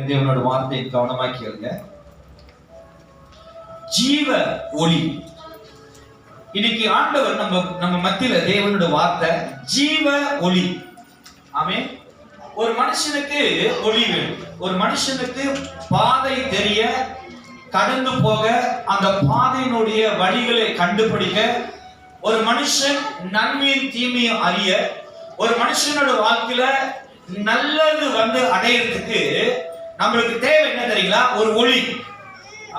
தேவனோட வார்த்தையை கவனமாக கேளுங்க. ஜீவ ஒளி. இன்னைக்கு ஆண்டவர் நம்ம மத்தியில தேவனோட வார்த்தை ஜீவ ஒளி. ஆமென். ஒரு மனுஷனுக்கு ஒளி வேணும். ஒரு மனுஷனுக்கு பாதை தெரிய, கடந்து போக, அந்த பாதையினுடைய வழிகளை கண்டுபிடிக்க, ஒரு மனுஷன் நன்மையும் தீமையும் அறிய, ஒரு மனுஷனோட வாழ்க்கையில நல்லது அடையிறதுக்கு நம்மளுக்கு தேவை என்ன தெரியுங்களா? ஒரு ஒளி.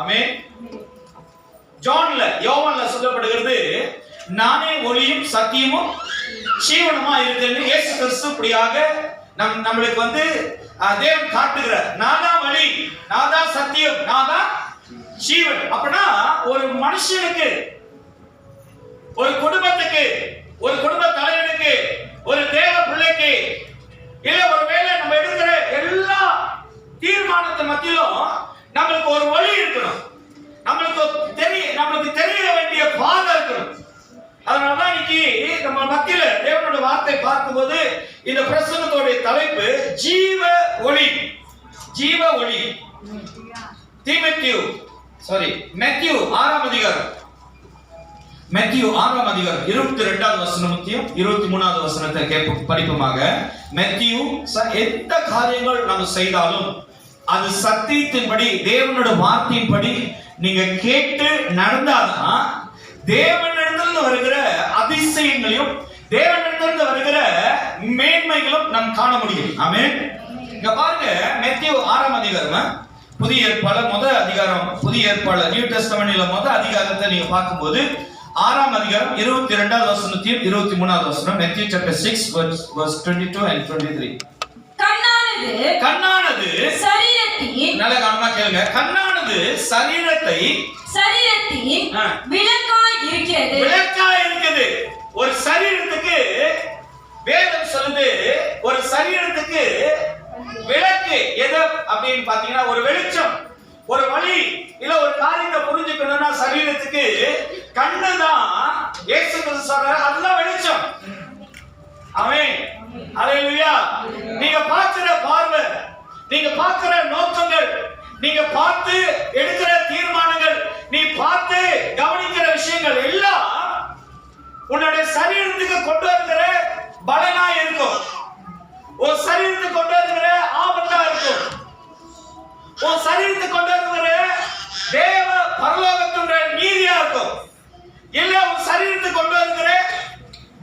ஆமென். யோவான்ல சொல்லப்படுகிறது, நானே ஒளியும் சத்தியமும் ஜீவனுமா இருக்குன்னு இயேசு கிறிஸ்து இப்படியாக நம்மளுக்கு தேவன் காட்டுகிறார். நான் தான் வழி, நான் தான் சத்தியம், நான் தான் ஜீவன். அப்படின்னா ஒரு மனுஷனுக்கு, ஒரு குடும்பத்துக்கு, ஒரு குடும்ப தலைவனுக்கு, ஒரு தேவ பிள்ளைக்கு, இல்ல ஒருவேளை நம்ம எடுக்கிற எல்லா தீர்மானத்தை மத்தியிலும் நம்மளுக்கு ஒரு வழி இருக்கணும். நம்மளுக்கு தெரிய வேண்டிய பாதை இருக்கணும். அதனாலதான் இன்னைக்கு நம்ம மத்தியில தேவனோட வார்த்தை பார்க்கும்போது இந்த பிரசங்கத்தோட தலைப்பு ஜீவ ஒளி. ஜீவ ஒளி. மேத்யூ 6ஆம் அதிகாரம். மேத்யூ 6ஆம் அதிகாரம் 22வது வசனத்தையும் 23வது வசனத்தை படிப்போமாக. மேத்யூ, எந்த காரியங்கள் நம்ம செய்தாலும் அது சத்தியத்தின்படி, தேவனோட வார்த்தையின்படி நீங்க கேட்டு நடந்தாதான் தேவனிடத்திலிருந்து வருகிற அதிசயங்களையும் தேவனிடத்திலிருந்து வருகிற மேன்மைகளும் நாம் காண முடியும். ஆமென். இங்க பாருங்க, மேத்யூ 6ஆம் அதிகாரம், புதிய ஏற்பாடு முதல் அதிகாரம், புதிய ஏற்பாடு நியூ டெஸ்டமென்ட்ல முதல் அதிகாரத்தை நீங்க பார்க்கும்போது 6ஆம் அதிகாரம் 22வது வசனத்தையும் 23வது வசனம். Matthew chapter 6 verse 22 and 23. கண்ணானது சரீரத்தின், நல்ல கவனமா கேளுங்க, கண்ணானது சரீரத்தின் விளக்காய் இருக்கிறது. ஒரு சரீரத்துக்கு வேதம் சொல்லுது, ஒரு சரீரத்துக்கு விளக்கு எது அப்படின்னு பாத்தீங்கன்னா ஒரு வெளிச்சம், ஒரு வழி, இல்ல ஒரு காரியத்தை புரிஞ்சுக்கணும்னா சரீரத்துக்கு கண்ணுதான். இயேசு கிறிஸ்து சொல்றாரு, அதுதான் வெளிச்சம். ஆமென். ஹல்லேலூயா. நீங்க பார்க்கிற பார்வை, நீங்க பார்க்கிற நோக்கங்கள், நீங்க பார்த்து எடுக்கிற தீர்மானங்கள், நீ பார்த்து கவனிக்கிற விஷயங்கள் எல்லாம் உன்னுடைய சரீரத்துக்கு கொண்டு வருகிற பலனா இருக்கும். ஒரு சரீரத்துக்கு கொண்டு வருகிற ஆபத்தா இருக்கும். ஒரு சரீரத்துக்கு கொண்டு வருகிற தேவ பரலோகத்துடைய நீதியா இருக்கும். இல்ல ஒரு சரீரத்துக்கு கொண்டு வருகிற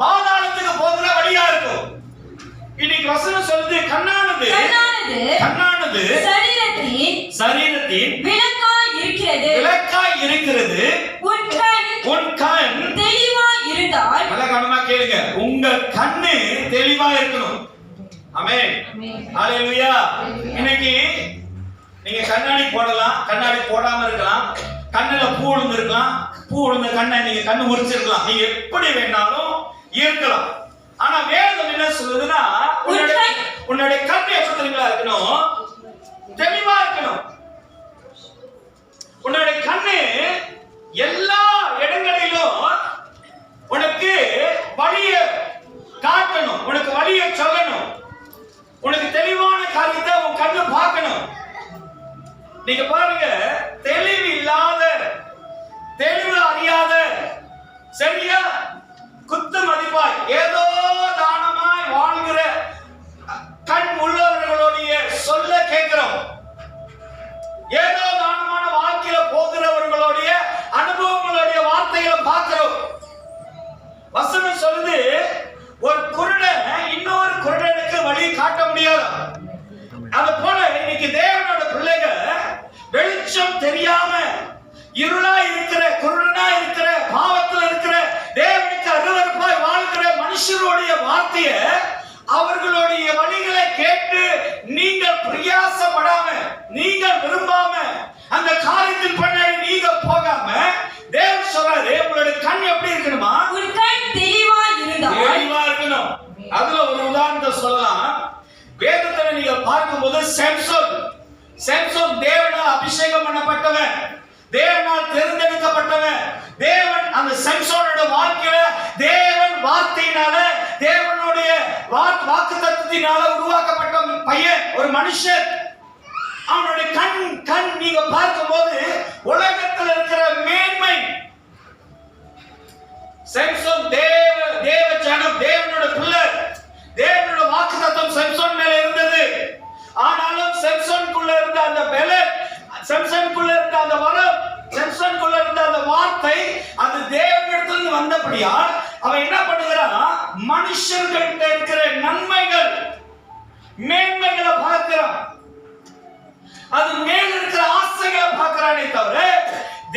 பாதாளத்துக்கு போகிற வழியா இருக்கும். இன்னைக்கு வசனம் சொல்லுது, கண்ணானது சரீரத்தின் விளக்காய் இருக்கிறது. உன் கண் தெளிவாய் இருந்தால், நல்ல கவனமா கேளுங்க, உங்க கண்ணு தெளிவா இருக்கணும். ஆமென். ஹல்லேலூயா. இன்னைக்கு நீங்க கண்ணாடி போடலாம், கண்ணாடி போடாம இருக்கலாம், கண்ணுல பூ விழுந்து இருக்கலாம், பூ விழுந்த கண்ணை நீங்க கண்ணு உரிச்சிருக்கலாம், நீங்க எப்படி வேணாலும் இருக்கலாம். ஆனா வேதம் என்ன சொல்லுதுன்னா, உன்னுடைய கண்ணு எப்படி இருக்கணும்? தெளிவா இருக்கணும். உன்னுடைய கண்ணு எல்லா இடங்களிலும் உனக்கு வழியை காட்டணும், உனக்கு வழியை சொல்லணும், உனக்கு தெளிவான காரியத்தை உன் கண்ணு பார்க்கணும். நீங்க பாருங்க, தெளிவு இல்லாத, தெளிவு அறியாத, சரியா குத்து மதிப்பாய் ஏதோ தானமாய் வாழ்கிற கண் உள்ளவர்களுடைய சொல்ல கேட்கிறோம், ஏதோ தானமான வாழ்க்கையில போகிறவர்களுடைய அனுபவங்களுடைய வார்த்தைகளை பார்க்கிறோம். வசனம் சொல்லுது, ஒரு குருடன் இன்னொரு குருடனுக்கு வழி காட்ட முடியாது. அது போல இன்னைக்கு தேவனோட பிள்ளைகள் வெளிச்சம் தெரியாம இருளா இருக்கிற, குருடனா இருக்கிற, பாவத்தில் இருக்கிற, தேவனுக்கு அருவருப்பாய் வாழ்கிற மனுஷருடைய வார்த்தைய, அவர்களுடைய வழிகளை கேட்டு நீங்கள் பிரயாசப்படாம, நீங்கள் விரும்பாம, அந்த காரியத்தின் பின்னாடி நீங்க போகாம, தேவன் சொல்றாரு, உங்களுடைய கண் எப்படி இருக்கணுமா? ஒரு கண் தெளிவா இருக்கணும். அதுல ஒரு உதாரணத்தை சொல்லலாம். வேதத்துல நீங்க பார்க்கும்போது சாம்சன் தேவனால் அபிஷேகம் பண்ணப்பட்டவன், தேவனால் தேர்ந்தெடுக்கப்பட்டவன். தேவன் அந்த சாம்சனோட வாழ்க்கையில தேவன் வார்த்தையினால, தேவனுடைய வாக்குத்தத்தத்தினால உருவாக்கப்பட்ட பையன், ஒரு மனுஷன். அந்த பலன், சாம்சனுக்குள்ள இருந்த அந்த வரம், சாம்சனுக்குள்ள இருந்த அந்த வார்த்தை, அது தேவனிடத்திலிருந்து வந்தபடியால் அவன் என்ன பண்ணுகிறான்? மனுஷர்கிட்ட இருக்கிற நன்மைகள், மேன்மைகளை பார்க்கிறான். அது மேல் இருக்கிற ஆசைகளை பார்க்கிறானே தவிர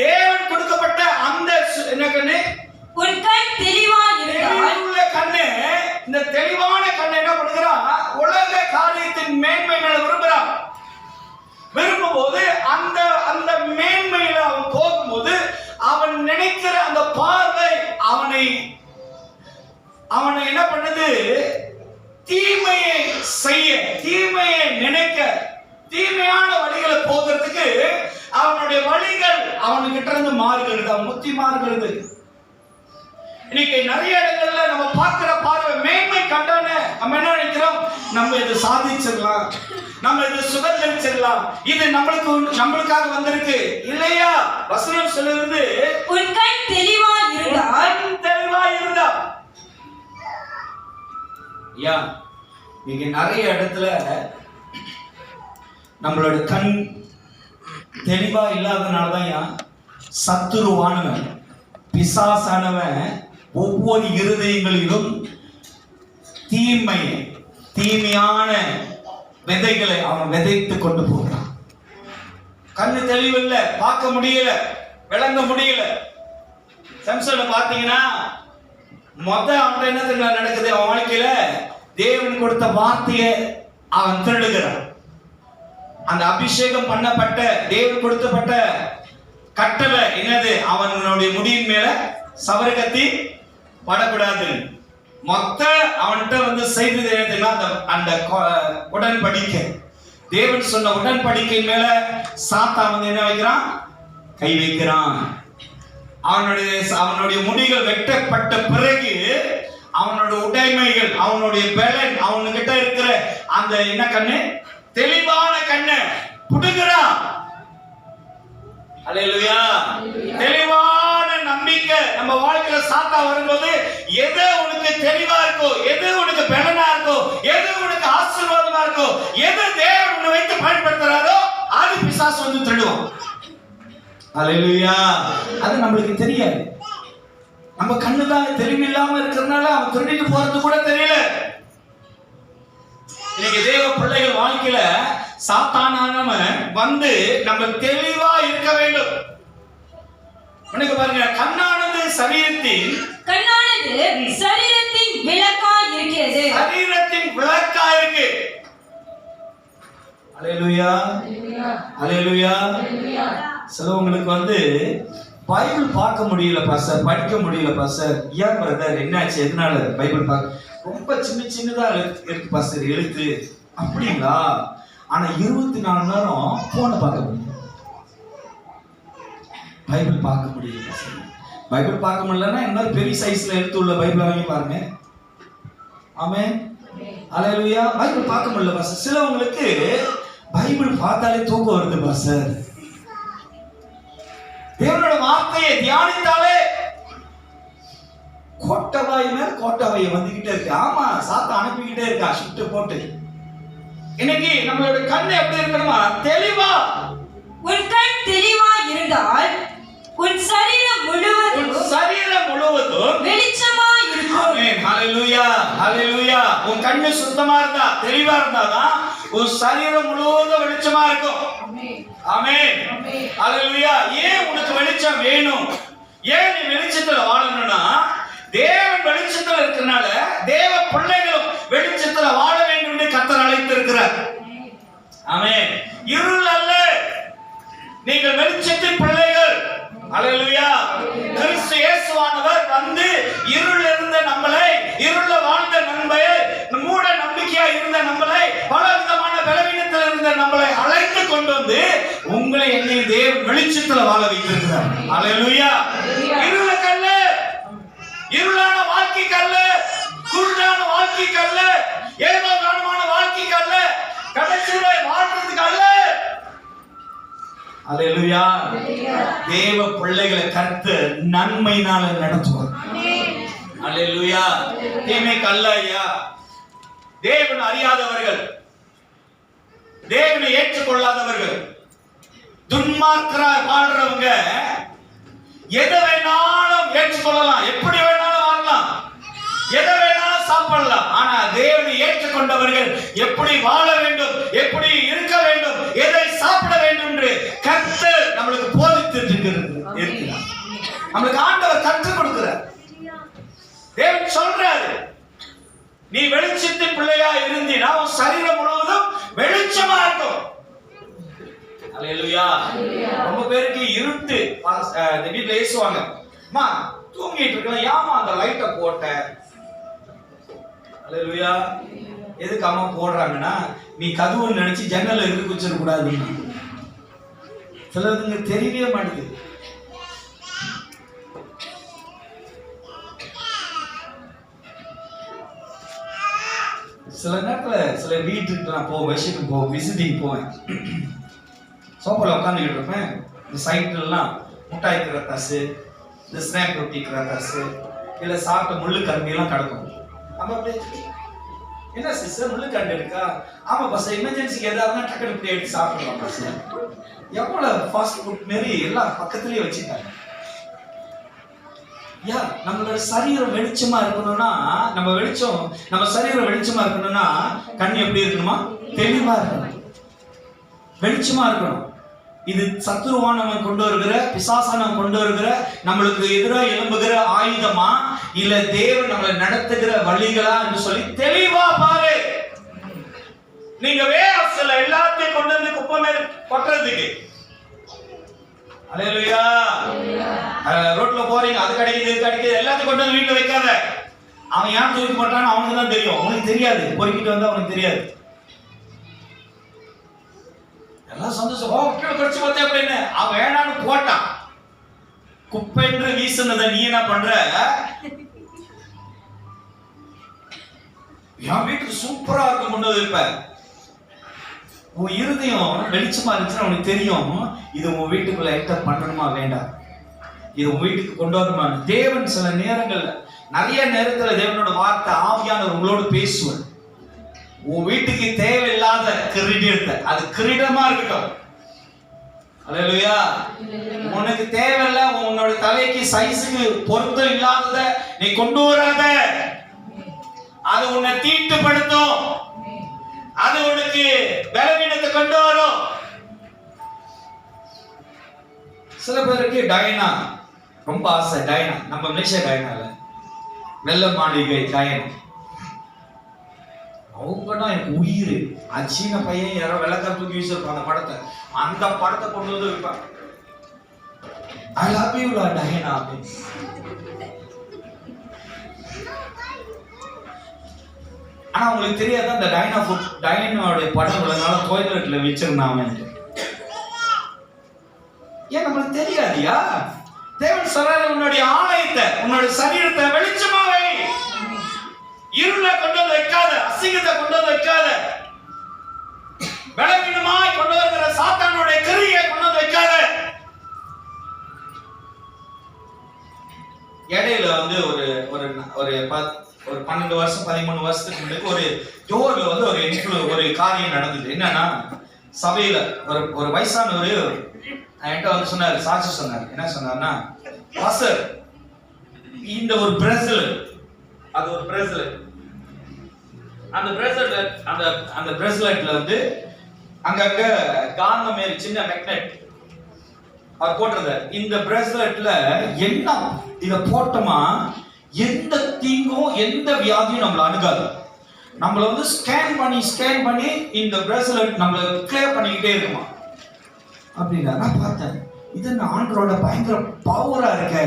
தேவன் கொடுக்கப்பட்ட அந்த உன் கண் தெளிவா இருந்தால் கண்ணு, இந்த தெளிவான கண்ணு என்ன பண்ணுகிறான்? உலக காரியத்தின் மேன்மைகளை விரும்புகிறான். விரும்பும் போது அந்த அந்த மேன்மையில அவன் போகும்போது அவன் நினைக்கிற அந்த பார்வை அவனை என்ன பண்ணுது? தீமையை செய்ய, தீமையை நினைக்க, தீமையான வழிகளை போகிறதுக்கு அவனுடைய வழிகள் அவனுக்கிட்ட இருந்து மாறுகிறது, அவன் முத்தி மாறுகிறது. இன்னைக்கு நிறைய இடங்கள்ல நம்ம பார்க்கிற பார்வை மேன்மை கண்டானே நம்ம என்ன நினைக்கிறோம்? நம்ம இது சாதிச்சிடலாம், நம்ம இது சுதந்திரிச்சிடலாம், இது நம்மளுக்காக வந்திருக்கு. இல்லையா? வசனம் சொல்லுது, உன் கண் தெளிவா இருந்தா. யா, நீங்க நிறைய இடத்துல நம்மளோட கண் தெளிவா இல்லாதனாலதான் சத்துருவானவன், பிசாசானவன் ஒவ்வொரு இருதயங்களிலும் தீமையான விதைகளை அவன் விதைத்து கொண்டு போகிறான். கண்ணு தெளிவில்ல, பார்க்க முடியல, விளங்க முடியல. சாம்சனை பார்த்தீங்கன்னா அவன் என்ன நடக்குது? அவன் வாழ்க்கையில தேவன் கொடுத்த வார்த்தையை அவன் திருடுகிறான். அந்த அபிஷேகம் பண்ணப்பட்ட தேவன் கொடுக்கப்பட்ட கட்டளை என்னது? அவனுடைய முடியின் மேல சவரகத்தி படக்கூடாது. மொத்த அவன்கிட்ட செய்தது என்னதுன்னா அந்த உடன்படிக்கை, தேவன் சொன்ன உடன்படிக்கை மேல சாத்தான் என்ன வைக்கிறான்? கை வைக்கிறான். அவனுடைய முடிகள் வெட்டப்பட்ட பிறகு அவனோட உடைமைகள், அவனுடைய பலன், அவனுக்கிட்ட இருக்கிற அந்த என்ன கண்ணு, தெளிவான கண்ணு புடுகிறான். அல்லேலூயா. தெளிவான நம்பிக்கை நம்ம வாழ்க்கையில சாத்தா வரும்போது எது உனக்கு தெளிவா இருக்கோ, எது உனக்கு பலனா இருக்கோ, எது உனக்கு ஆசீர்வாதமா இருக்கோ, எது தேவன் உன்னை வைத்து பயன்படுத்துறாரோ அது பிசாசு திருடுவான். அல்லேலூயா. அது நம்மளுக்கு தெரியாது. நம்ம கண்ணுதான் தெளிவில்லாம இருக்கிறதுனால அவன் திருடிட்டு போறது கூட தெரியல. இன்னைக்கு தேவ பிள்ளைகள் வாழ்க்கையில சாத்தானவன் நம்ம தெளிவா இருக்க வேண்டும். பாருங்க, கண்ணானது சரீரத்தின் விளக்கா இருக்கிறது. சரீரத்தின் விளக்கா இருக்கு. அல்லேலூயா, அல்லேலூயா. சிலவங்களுக்கு பைபிள் பார்க்க முடியல பாஸ்டர், படிக்க முடியல பாஸ்டர். ஏன் பிரதர், என்னாச்சு, எதனால பைபிள் பார்க்க? ரொம்ப சின்னதா இருக்கு பாஸ்டர் எழுத்து. அப்படிங்களா? ஆனா 24 நேரம் போனை பார்க்க முடியும், பைபிள் பார்க்க முடியல பாஸ்டர். பைபிள் பார்க்க முடியலன்னா இன்னொரு பெரிய சைஸ்ல எழுத்து உள்ள பைபிள் வாங்கி பாருங்க. ஆமென், அல்லேலூயா. பைபிள் பார்க்க முடியல பாஸ்டர். சிலவங்களுக்கு பைபிள் பார்த்தாலே தூக்கம் வருது பாஸ்டர். தேவனோட வார்த்தையை தியானித்தாலே கோட்டவாய் மேல கோட்டவாய் வந்துகிட்டே இருக்கு. ஆமா, சாத்தா அனுப்பிக்கிட்டே இருக்கா ஷிஃப்ட் போட்டு. இன்னைக்கு நம்மளோட கண்ணு எப்படி இருக்கணுமா? தெளிவா. உன் கண் தெளிவா இருந்தால் உன் சரீரம் முழுவதும் வெளிச்சமா இருக்கும். ஆமென், ஹalleluya, ஹalleluya. உன் கண்ணு சுத்தமா இருந்தா, தெளிவா இருந்தாதான் உன் சரீரம் முழுவதும் வெளிச்சமா இருக்கும். ஆமென், ஹalleluya. ஏன் உனக்கு வெளிச்சம் வேணும்? ஏன் நீ வெளிச்சத்துல வாழணும்னா, தேவன் வெளிச்சத்துல இருக்கனால தேவ பிள்ளைகளும் வெளிச்சத்துல வாழ வேண்டும் என்று கர்த்தர் அழைத்திருக்கிறார். ஆமென். இருள் அல்ல, நீங்கள் வெளிச்சத்தின் பிள்ளைகள். அல்லேலூயா. கிறிஸ்து இயேசுவானவர் இருள் இருந்த நம்மளை, இருள வாழ்ந்த நம்மை, மூட நம்பிக்கையா இருந்த நம்மளை, பல விதமான பலவீனத்தில் இருந்த நம்மளை அழைத்து கொண்டு உங்களை என்னை தேவன் வெளிச்சத்துல வாழ வைத்திருக்கிறார். அல்லேலூயா. இருளுக்கல்ல, இருளான வாழ்க்கைக்கல்ல, குருடான வாழ்க்கைக்கல்ல, ஏதோ காரணமான வாழ்க்கைக்கல்ல, கடைசியில வாழ்றதுக்கு அல்ல. அல்லேலூயா. தேவ பிள்ளைகளை கர்த்தர் நன்மையினால நடத்துவார். அல்லேலூயா. தீமைக்கு அல்ல ஐயா. தேவன் அறியாதவர்கள், தேவனை ஏற்றுக்கொள்ளாதவர்கள், துன்மார்க்கராய் வாழ்றவங்க எதை வேணாலும் ஏற்றுக்கொள்ளலாம், எப்படி வேணாலும் வாழலாம், எதை வேணாலும் சாப்பிடலாம். ஆனா தேவனை ஏற்றுக்கொண்டவர்கள் எப்படி வாழ வேண்டும், எப்படி இருக்க வேண்டும், எதை சாப்பிட வேண்டும் என்று கர்த்தர் நம்மளுக்கு போதித்து இருக்கிறார். நம்மளுக்கு ஆண்டவர் கற்றுக் கொடுக்கிறார். தேவன் சொல்றாரு, நீ வெளிச்சத்தின் பிள்ளையா இருந்தீனா உன் சரீரம் முழுவதும் வெளிச்சமா இருக்கும். அல்லேலூயா. ரொம்ப பேருக்கு இருட்டு. வீட்டுல ஏசுவாங்க, அம்மா தூங்கிட்டு இருக்கலாம், ஏமா அந்த லைட்டை போட்ட? அல்லேலூயா. எதுக்கு அம்மா போடுறாங்கன்னா, நீ கதவு நினைச்சு ஜன்னல்ல இருந்து குச்சிட கூடாதுன்னு. சிலதுங்க தெரியவே மாட்டேங்குது. சில நேரத்துல சில வீட்டுக்கு நான் போவேன், விசிட்டிங் போவேன். சோஃபால உட்காந்துக்கிட்டு இருப்பேன். இந்த சைட்லாம் முட்டாய் கிரத்தாசு, இந்த ஸ்நாக் ரொட்டி கிரத்தாசு, இல்லை சாப்பிட்ட முள்ளு கரண்டியெல்லாம் கிடக்கும். அப்போ அப்படியே, என்ன சிஸ்டர் முள்ளு கரண்டி இருக்கா? ஆமாம் பஸ், எமர்ஜென்சிக்கு எதாவது டக்குனு இப்படி எடுத்து சாப்பிடலாம் பஸ். எவ்வளோ ஃபாஸ்ட் ஃபுட் மாரி எல்லாம் பக்கத்துலேயே வச்சுட்டாங்க. நம்மளோட சரீரம் வெளிச்சமா இருக்கணும்னா, நம்ம சரீரம் வெளிச்சமா இருக்கணும்னா கண் எப்படி இருக்கணுமா? தெளிவா இருக்கணும், வெளிச்சமா இருக்கணும். இது சத்துருவானவன் கொண்டு வருகிற, பிசாசானவன் கொண்டு வருகிற, நம்மளுக்கு எதிராக எழும்புகிற ஆயுதமா, இல்ல தேவன் நம்மளை நடத்துகிற வழிகளா என்று சொல்லி தெளிவா பாரு. நீங்க வேற எல்லாத்தையும் கொண்டு வந்து குப்பை மேல கொட்டுறதுக்கு, அல்லேலூயா, ரோட்ல போறீங்க, அது கிடைக்குது இது கிடைக்குது எல்லாத்தையும் கொண்டு வந்து வீட்டுல வைக்காத. அவன் ஏன் தூக்கி போட்டான்னு அவனுக்கு தான் தெரியும், உனக்கு தெரியாது. பொறுக்கிட்டு வந்தா அவனுக்கு தெரியாது. எல்லாம் சந்தோஷம், கீழே கடிச்சு பார்த்தேன் அப்படின்னு அவன் வேணான்னு போட்டான். குப்பைன்று வீசுனதை நீ என்ன பண்ற? என் வீட்டுக்கு சூப்பரா இருக்கும் கொண்டு வந்து இருப்ப. உன் இருதயம் வெளிச்சமா இருந்துச்சுன்னா உனக்கு தெரியும், இது உன் வீட்டுக்குள்ள என்டர் பண்ணணுமா வேண்டாம், இது உன் வீட்டுக்கு கொண்டு வரணுமா. தேவன் சில நேரங்கள்ல, நிறைய நேரத்துல தேவனோட வார்த்தை ஆவியானவர் உங்களோடு பேசுவார். உன் வீட்டுக்கு தேவையில்லாத கிரீடத்தை, அது கிரீடமா இருக்கட்டும், அல்லேலூயா, உனக்கு தேவையில்ல, உன்னோட தலைக்கு சைஸுக்கு பொருத்தம் இல்லாதத நீ கொண்டு வராத. அது உன்னை தீட்டுப்படுத்தும், அது உனக்கு பலவீனத்தை கொண்டு வரும். சில பேருக்கு டயனா ரொம்ப ஆசை. டயனா நம்ம மலேசியா டயனா இல்ல, வெள்ள மாளிகை டயனா, அவங்கன்னா எனக்கு உயிர். அச்சீன பையன் யாரோ வெள்ளக்கார தூக்கி வீசிருப்பாங்க படத்தை, அந்த படத்தை கொண்டு வந்து வைப்பாங்க. ஐ லவ் யூ டயனா அப்படின்னு. ஆனா உங்களுக்கு தெரியாத அந்த டயனாவுடைய படம் உள்ளதுனால டொய்லெட்ல வச்சிருந்தாங்க. ஏன் நம்மளுக்கு தெரியாதியா? தேவன் சொல்றாரு, உன்னுடைய ஆலயத்தை, உன்னுடைய சரீரத்தை வெளிச்சமா வை. இருளை கொண்டு வந்து வைக்காத, அசிங்கத்தை கொண்டு வந்து வைக்காத, பலவீனமாய் கொண்டு வருகிற சாத்தானுடைய கிரியை கொண்டு வந்து வைக்காத. இடையில வந்து ஒரு 12 வருஷம் 13 வருஷத்துக்கு முன்னாடி ஒரு ஜோர்ல வந்து ஒரு காரியம் நடந்தது. என்னன்னா, சபையில ஒரு வயசானவர் என்கிட்ட வந்து சொன்னாரு, சாட்சி சொன்னார். என்ன சொன்னார்னா, பாஸ்டர், இந்த ஒரு பிரேஸ்லெட், அது ஒரு பிரேஸ்லெட், அந்த பிரேஸ்லெட்ல வந்து அங்கங்க காந்த மாரி சின்ன மேக்னெட் அவர் போட்டிருந்தார். இந்த பிரேஸ்லெட்ல என்ன, இத போட்டோமா எந்த தீங்கும் எந்த வியாதியும் நம்மள அணுகாது. நம்மள வந்து ஸ்கேன் பண்ணி இந்த பிரேஸ்லெட் நம்மள கிளியர் பண்ணிக்கிட்டே இருக்குமா அப்படின்னா. நான் பார்த்தேன், இது ஆண்டவரோட பயங்கர பவரா இருக்க,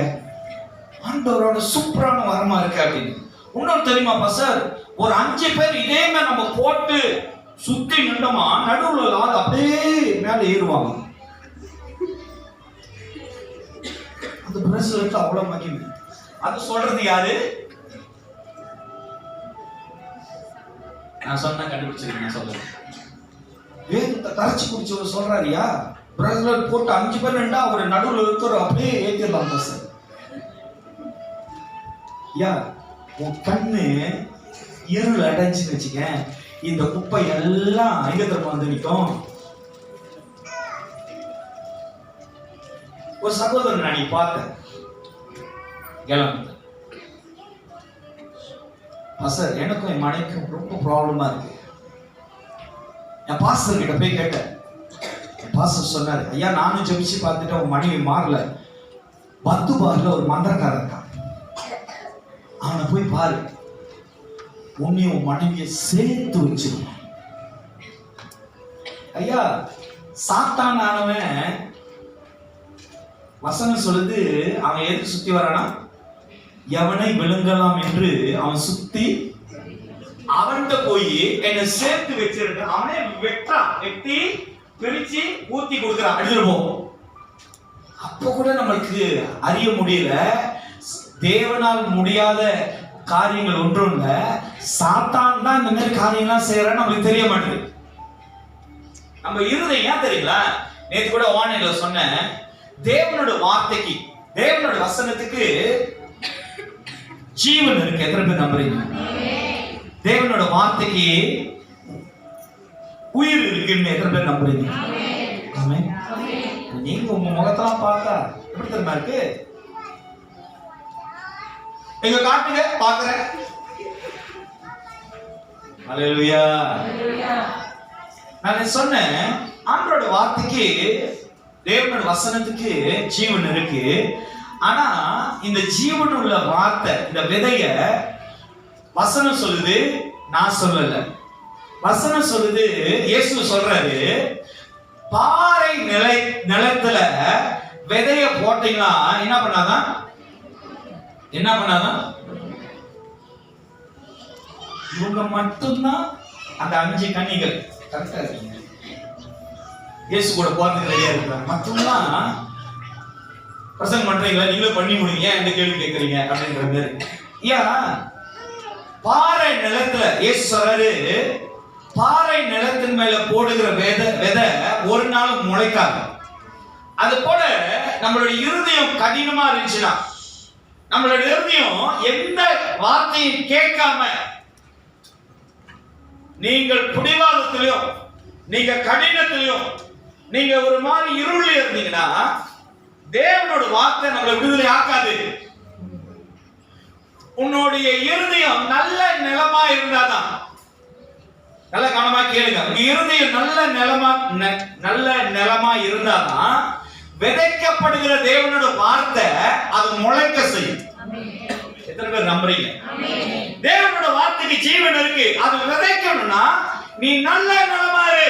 ஆண்டவரோட சூப்பரான வரமா இருக்கு அப்படின்னு. இன்னொரு தெரியுமா பாஸ்டர், ஒரு 5 பேர் இதே மாதிரி நம்ம போட்டு சுத்தி நின்றோமா, நடுவுல அப்படியே மேல ஏறுவாங்க. அந்த பிரேஸ்லெட் அவ்வளவு மகிமை. அது சொல்றது யாரு? நான் சொன்னா கண்டுபிடிச்சிருக்கேன். நான் சொல்றேன், வேதத்தை கரைச்சி குடிச்சவர் சொல்றாருயா. பிரேஸ்லெட் போட்டு 5 பேர் நின்றா ஒரு நடுவுல இருக்கிற அப்படியே ஏத்திடலாம் பாஸ்டர். யா, உன் கண்ணு இருள் அடைஞ்சுன்னு வச்சுக்க, இந்த குப்பை எல்லாம் எங்க திரும்ப வந்து நிற்கும்? ஒரு சகோதரன் நான் நீ பார்த்தேன், சார் எனக்கும் என் மனைக்கும் ரொம்ப ப்ராப்ளமா இருக்கு. என் பாஸ்டர் கிட்ட போய் கேட்டேன். என் பாஸ்டர் சொன்னாரு, ஐயா நானும் ஜெபிச்சு பார்த்துட்டு உன் மனைவி மாறல, பத்து பார்ல ஒரு மந்திரக்காரன் இருக்கான், அவனை போய் பாரு, உன்னையும் உன் மனைவியை சேர்த்து வச்சிருவான். ஐயா சாத்தான் ஆனவன் வசனம் சொல்லுது, அவன் எதுக்கு சுத்தி வரானா? எவனை விழுங்கலாம் என்று அவன் சுத்தி அவன்கிட்ட போய் என்னை சேர்த்து வச்சிருக்க, அவனே வெட்டான், வெட்டி பிரிச்சு ஊத்தி கொடுக்குறான், எடுத்துருவோம். அப்ப கூட நம்மளுக்கு அறிய முடியல, தேவனால் முடியாத காரியங்கள் ஒன்றும் இல்ல, சாத்தான் தான் இந்த மாதிரி காரியங்கள்லாம் செய்யறான்னு நம்மளுக்கு தெரிய மாட்டேங்குது. நம்ம இருதயம் ஏன் தெரியுங்களா? நேற்று கூட வானிலை சொன்னேன், தேவனோட வார்த்தைக்கு, தேவனோட வசனத்துக்கு ஜீவன் இருக்கு. எத்தனை பேர் நம்புறீங்க? தேவனோட வார்த்தைக்கு உயிர் இருக்குன்னு எத்தனை பேர் நம்புறீங்க? நீங்க உங்க முகத்தெல்லாம் பார்த்தா எப்படி தெரியுமா இருக்கு? எங்க காட்டுங்க பாக்குறேன். அல்லேலூயா. நான் சொன்னேன், ஆண்டவரோட வார்த்தைக்கு, தேவனோட வசனத்துக்கு ஜீவன் இருக்கு. ஆனா இந்த ஜீவன் உள்ள வார்த்தை, இந்த விதைய வசனம் சொல்லுது, நான் சொல்லல. வசனம் சொல்லுது, இயேசு சொல்றாரு, பாறை நிலத்துல விதைய போட்டீங்கன்னா என்ன பண்ணாதான்? இவங்க மட்டும்தான் அந்த 5 கன்னிகள் கரெக்டா இருக்கீங்க, இயேசு கூட போறதுக்கு ரெடியா இருக்கிறாங்க. மட்டும்தான் பிரசங்கம் பண்றீங்களா, நீங்களும் பண்ணி முடிங்க, எந்த கேள்வி கேட்கறீங்க அப்படின்ற மாதிரி. ஏன் பாறை நிலத்துல இயேசு சொல்றாரு, பாறை நிலத்தின் மேல போடுகிற விதை ஒரு நாள் முளைக்காது. அது போல நம்மளுடைய இருதயம் கடினமா இருந்துச்சுன்னா, நம்மளுடைய இருதயம் எந்த வார்த்தையும் கேட்காம, நீங்கள் பிடிவாதத்திலையும் நீங்க கடினத்திலையும் நீங்க ஒரு மாதிரி இருள இருந்தீங்கன்னா, தேவனோட வார்த்தை நம்மளை விடுதலை ஆக்காது. உன்னுடைய இருதயம் நல்ல நிலமா இருந்தாதான், நல்ல கவனமா கேளுங்க, உங்க இருதயம் நல்ல நிலமா இருந்தாதான் விதைக்கப்படுகிற தேவனோட வார்த்தை அது முளைக்க செய்யும். எத்தனை பேர் நம்புறீங்க? தேவனோட வார்த்தைக்கு ஜீவன் இருக்கு. அது விதைக்கணும்னா நீ நல்ல நிலமா இரு.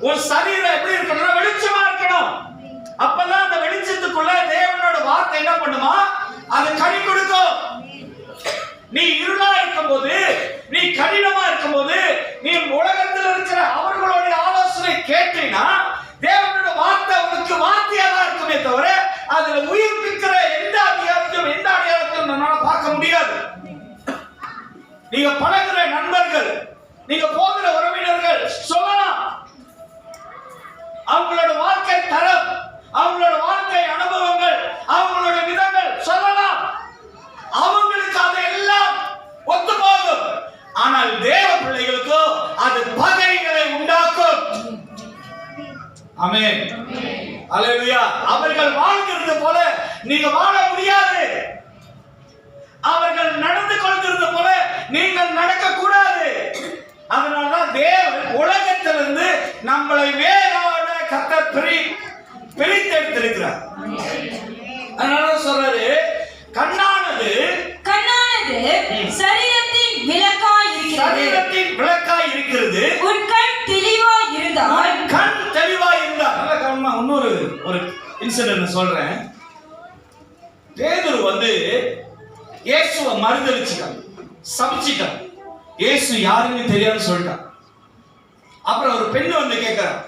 ஒரு சரீரம் எப்படி இருக்கணும்? வெளிச்சமா இருக்கணும். அப்பதான் அந்த வெளிச்சத்துக்குள்ள தேவனோட வார்த்தை என்ன பண்ணுமா? அது கனி கொடுக்கும். நீ இருளா இருக்கும் போது, நீ கடினமா இருக்கும் போது, நீ உலகத்தில் இருக்கிற அவர்களுடைய ஆலோசனை கேட்டீங்கன்னா, தேவனோட வார்த்தை உனக்கு வார்த்தையா தான் இருக்குமே தவிர அதுல உயிர்ப்பிக்கிற எந்த அடையாளத்தையும் நம்மளால பார்க்க முடியாது. நீங்க பழகுற நண்பர்கள், நீங்க போகிற உறவினர்கள் சொல்லலாம், அவங்களோட வாழ்க்கை தரம், அவங்களோட வாழ்க்கை அனுபவங்கள், அவங்களோட விதங்கள் சொல்லலாம். அவங்களுக்கு அதெல்லாம் ஒத்து போகும். ஆனால் தேவ பிள்ளைகளுக்கு அது பகைகளை உண்டாக்கும். ஆமென். அல்லேலூயா. அவர்கள் வாழ்கிறது போல நீங்க வாழ முடியாது. அவர்கள் நடந்து கொள்கிறது போல நீங்கள் நடக்க கூடாது. அதனாலதான் தேவன் உலகத்திலிருந்து நம்மளை வேறான கர்த்தர் பிரித்தெடுத்திருக்கிறார். அதனால சொல்றாரு, கண்ணானது சரீரத்தின் விளக்காய் இருக்கிறது. உன் கண் தெளிவாய் இருந்தால், நல்ல கவனமா இன்னொரு இன்சிடென்ட் சொல்றேன். பேதுரு வந்து இயேசுவை மறுதலிச்சிட்டான், சபிச்சிட்டான். இயேசு யாருன்னு தெரியாதுன்னு சொல்லிட்டான். அப்புறம் ஒரு பெண்ணு வந்து கேட்கிறான்,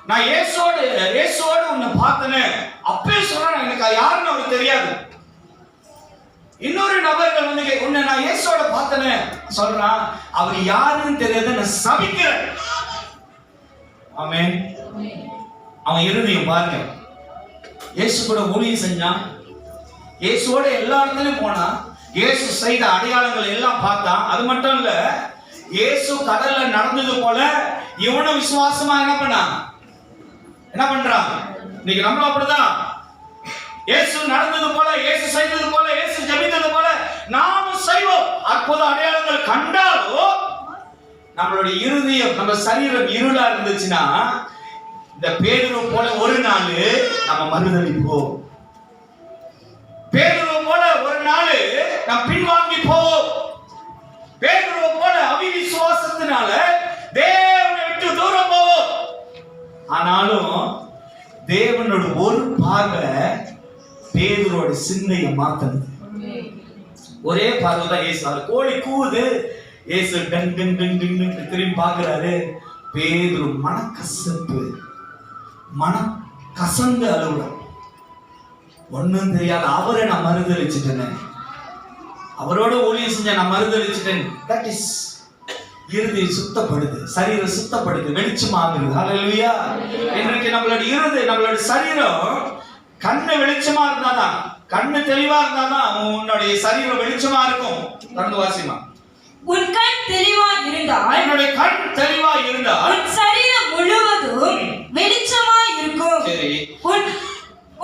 நான் இயேசுவோடு உன்னை பார்த்தனே, அப்பவே சொல்றேன் எனக்கு யாருன்னு அவருக்கு தெரியாது. இன்னொரு நபர்கள் வந்து உன்னை நான் இயேசுவோட பார்த்தனே சொல்றான், அவர் யாருன்னு தெரியாத நான் சபிக்கிறேன். ஆமென். அவன் இருதயம் பாருங்க, இயேசு கூட ஊழியம் செஞ்சான், இயேசுவோட எல்லா இடத்துலயும் போனான், இயேசு செய்த அடையாளங்கள் எல்லாம் பார்த்தான். அது மட்டும் இல்ல, இயேசு கடல்ல நடந்தது போல இவனும் விசுவாசமா என்ன பண்றான்? இன்னைக்கு நம்மளும் அப்படிதான். இயேசு நடந்தது போல, இயேசு செய்தது போல, இயேசு ஜெபித்தது போல நாமும் செய்வோம். அற்புத அடையாளங்கள் கண்டாலும் நம்மளுடைய இருதயம், நம்ம சரீரம் இருளா இருந்துச்சுன்னா இந்த பேதுரு போல ஒரு நாள் நம்ம மறுதலிப்போம். பேதுரு போல ஒரு நாள் நாம் பின்வாங்கி போவோம். பேதுரு போல அவிசுவாசத்தினால தேவனை விட்டு தூரம் போவோம். ஆனாலும் தேவனோட ஒரு பார்வை பேதுருவோட சிந்தையை மாத்தது. ஒரே பார்வை தான் இயேசு. அது கோழி கூவுது, இயேசு டன் டன் டன் டன் திரும்பி பார்க்கிறாரு. பேதுரு மனக்கசப்பு, மனம் கசந்து அழுவுற. ஒன்னும் தெரியாத அவரை நான் மறுதலிச்சிட்டேன், அவரோட ஊழியம் செஞ்ச நான் மறுதலிச்சிட்டேன். தட் இஸ் இறுதி சுத்தப்படுது, சரீரம் சுத்தப்படுது, வெளிச்சமாகுது. ஹல்லேலூயா. இன்றைக்கு நம்மளுடைய இறுதி, நம்மளுடைய சரீரம் கண்ணு வெளிச்சமா இருந்தாதான், கண்ணு தெளிவா இருந்தாதான் உன்னுடைய சரீரம் வெளிச்சமா இருக்கும். கண்ணு வாசிமா. உன் கண் தெளிவா இருந்தால், என்னுடைய கண் தெளிவா இருந்தால் உன் சரீரம் முழுவதும் வெளிச்சமா இருக்கும். சரி.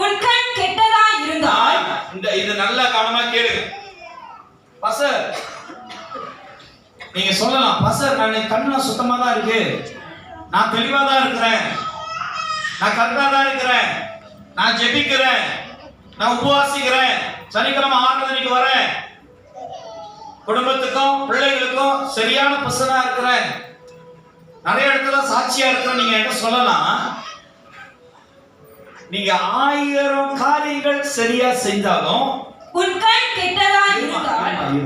உன் கண் கெட்டதா இருந்தால், இது நல்லா கவனமா கேளுங்க. பாஸ்டர் நீங்க சொல்லலாம், பாஸ்டர் நான் கண்ணெல்லாம் சுத்தமா தான் இருக்கு, நான் தெளிவா தான் இருக்கிறேன், நான் கரெக்டா தான் இருக்கிறேன், நான் ஜெபிக்கிறேன், நான் உபவாசிக்கிறேன், சனிக்கிழமை ஆராதனைக்கு வரேன், குடும்பத்துக்கும் பிள்ளைகளுக்கும் சரியான பர்சனா இருக்கிறேன், நிறைய இடத்துல சாட்சியா இருக்கிறேன். நீங்க என்ன சொல்லலாம், நீங்க 1000 காரியங்கள் சரியா செஞ்சாலும் உன் கண் கெட்டதா இருந்தால்,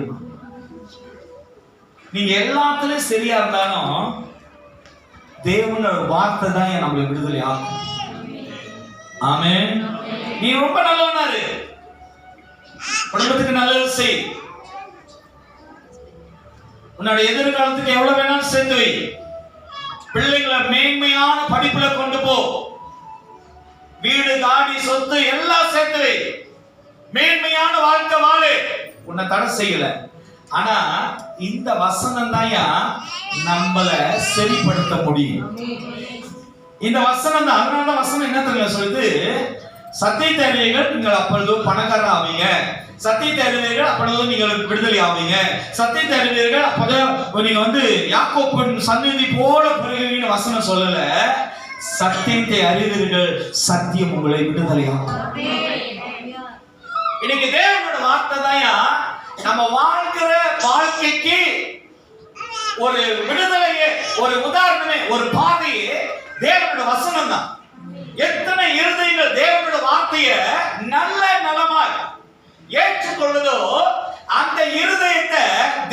நீங்க எல்லாத்துலயும் சரியா இருந்தாலும் தேவனோட வார்த்தை தான் நம்மளை விடுதலை ஆகும். ஆமென். நீ ரொம்ப நல்லவனாரு, குடும்பத்துக்கு நல்லது செய், உன்னோட எதிர்காலத்துக்கு எவ்வளவு வேணாலும் சேர்த்து வை, பிள்ளைகளை மேன்மையான படிப்புல கொண்டு போ, வீடு காடி சொத்து எல்லாம் சேர்த்து வை, மேன்மையான வாழ்க்கை வாழு, உன்னை தடை செய்யல. ஆனா இந்த வசனம் தான் நம்மள சரிப்படுத்த முடியும். இந்த வசனம் தான். அதனால வசனம் என்ன தெரியுமா சொல்லுது, சத்தியத்தை அறிவீர்கள் நீங்கள் அப்பொழுது பணக்காரர் ஆவீங்க, சத்தியத்தை அறிவீர்கள் அப்பொழுது நீங்கள் விடுதலை ஆவீங்க, சத்தியத்தை அறிவீர்கள் அப்போதான் நீங்க யாக்கோபின் சந்ததி போல பெருகுவீங்கன்னு வசனம் சொல்லல. சத்தியத்தை அறிவீர்கள், சத்தியம் உங்களை விடுதலை ஆகும். இன்னைக்கு தேவனோட வார்த்தை தான் நம்ம வாழ்க்கிற வாழ்க்கைக்கு ஒரு விடுதலையே, ஒரு உதாரணமே, ஒரு பாதையே தேவனோட வசனம் தான். எத்தனை இருதயங்கள் தேவனோட வார்த்தைய நல்ல நலமாய் ஏற்றுக்கொள்ளுதோ அந்த இருதயத்தை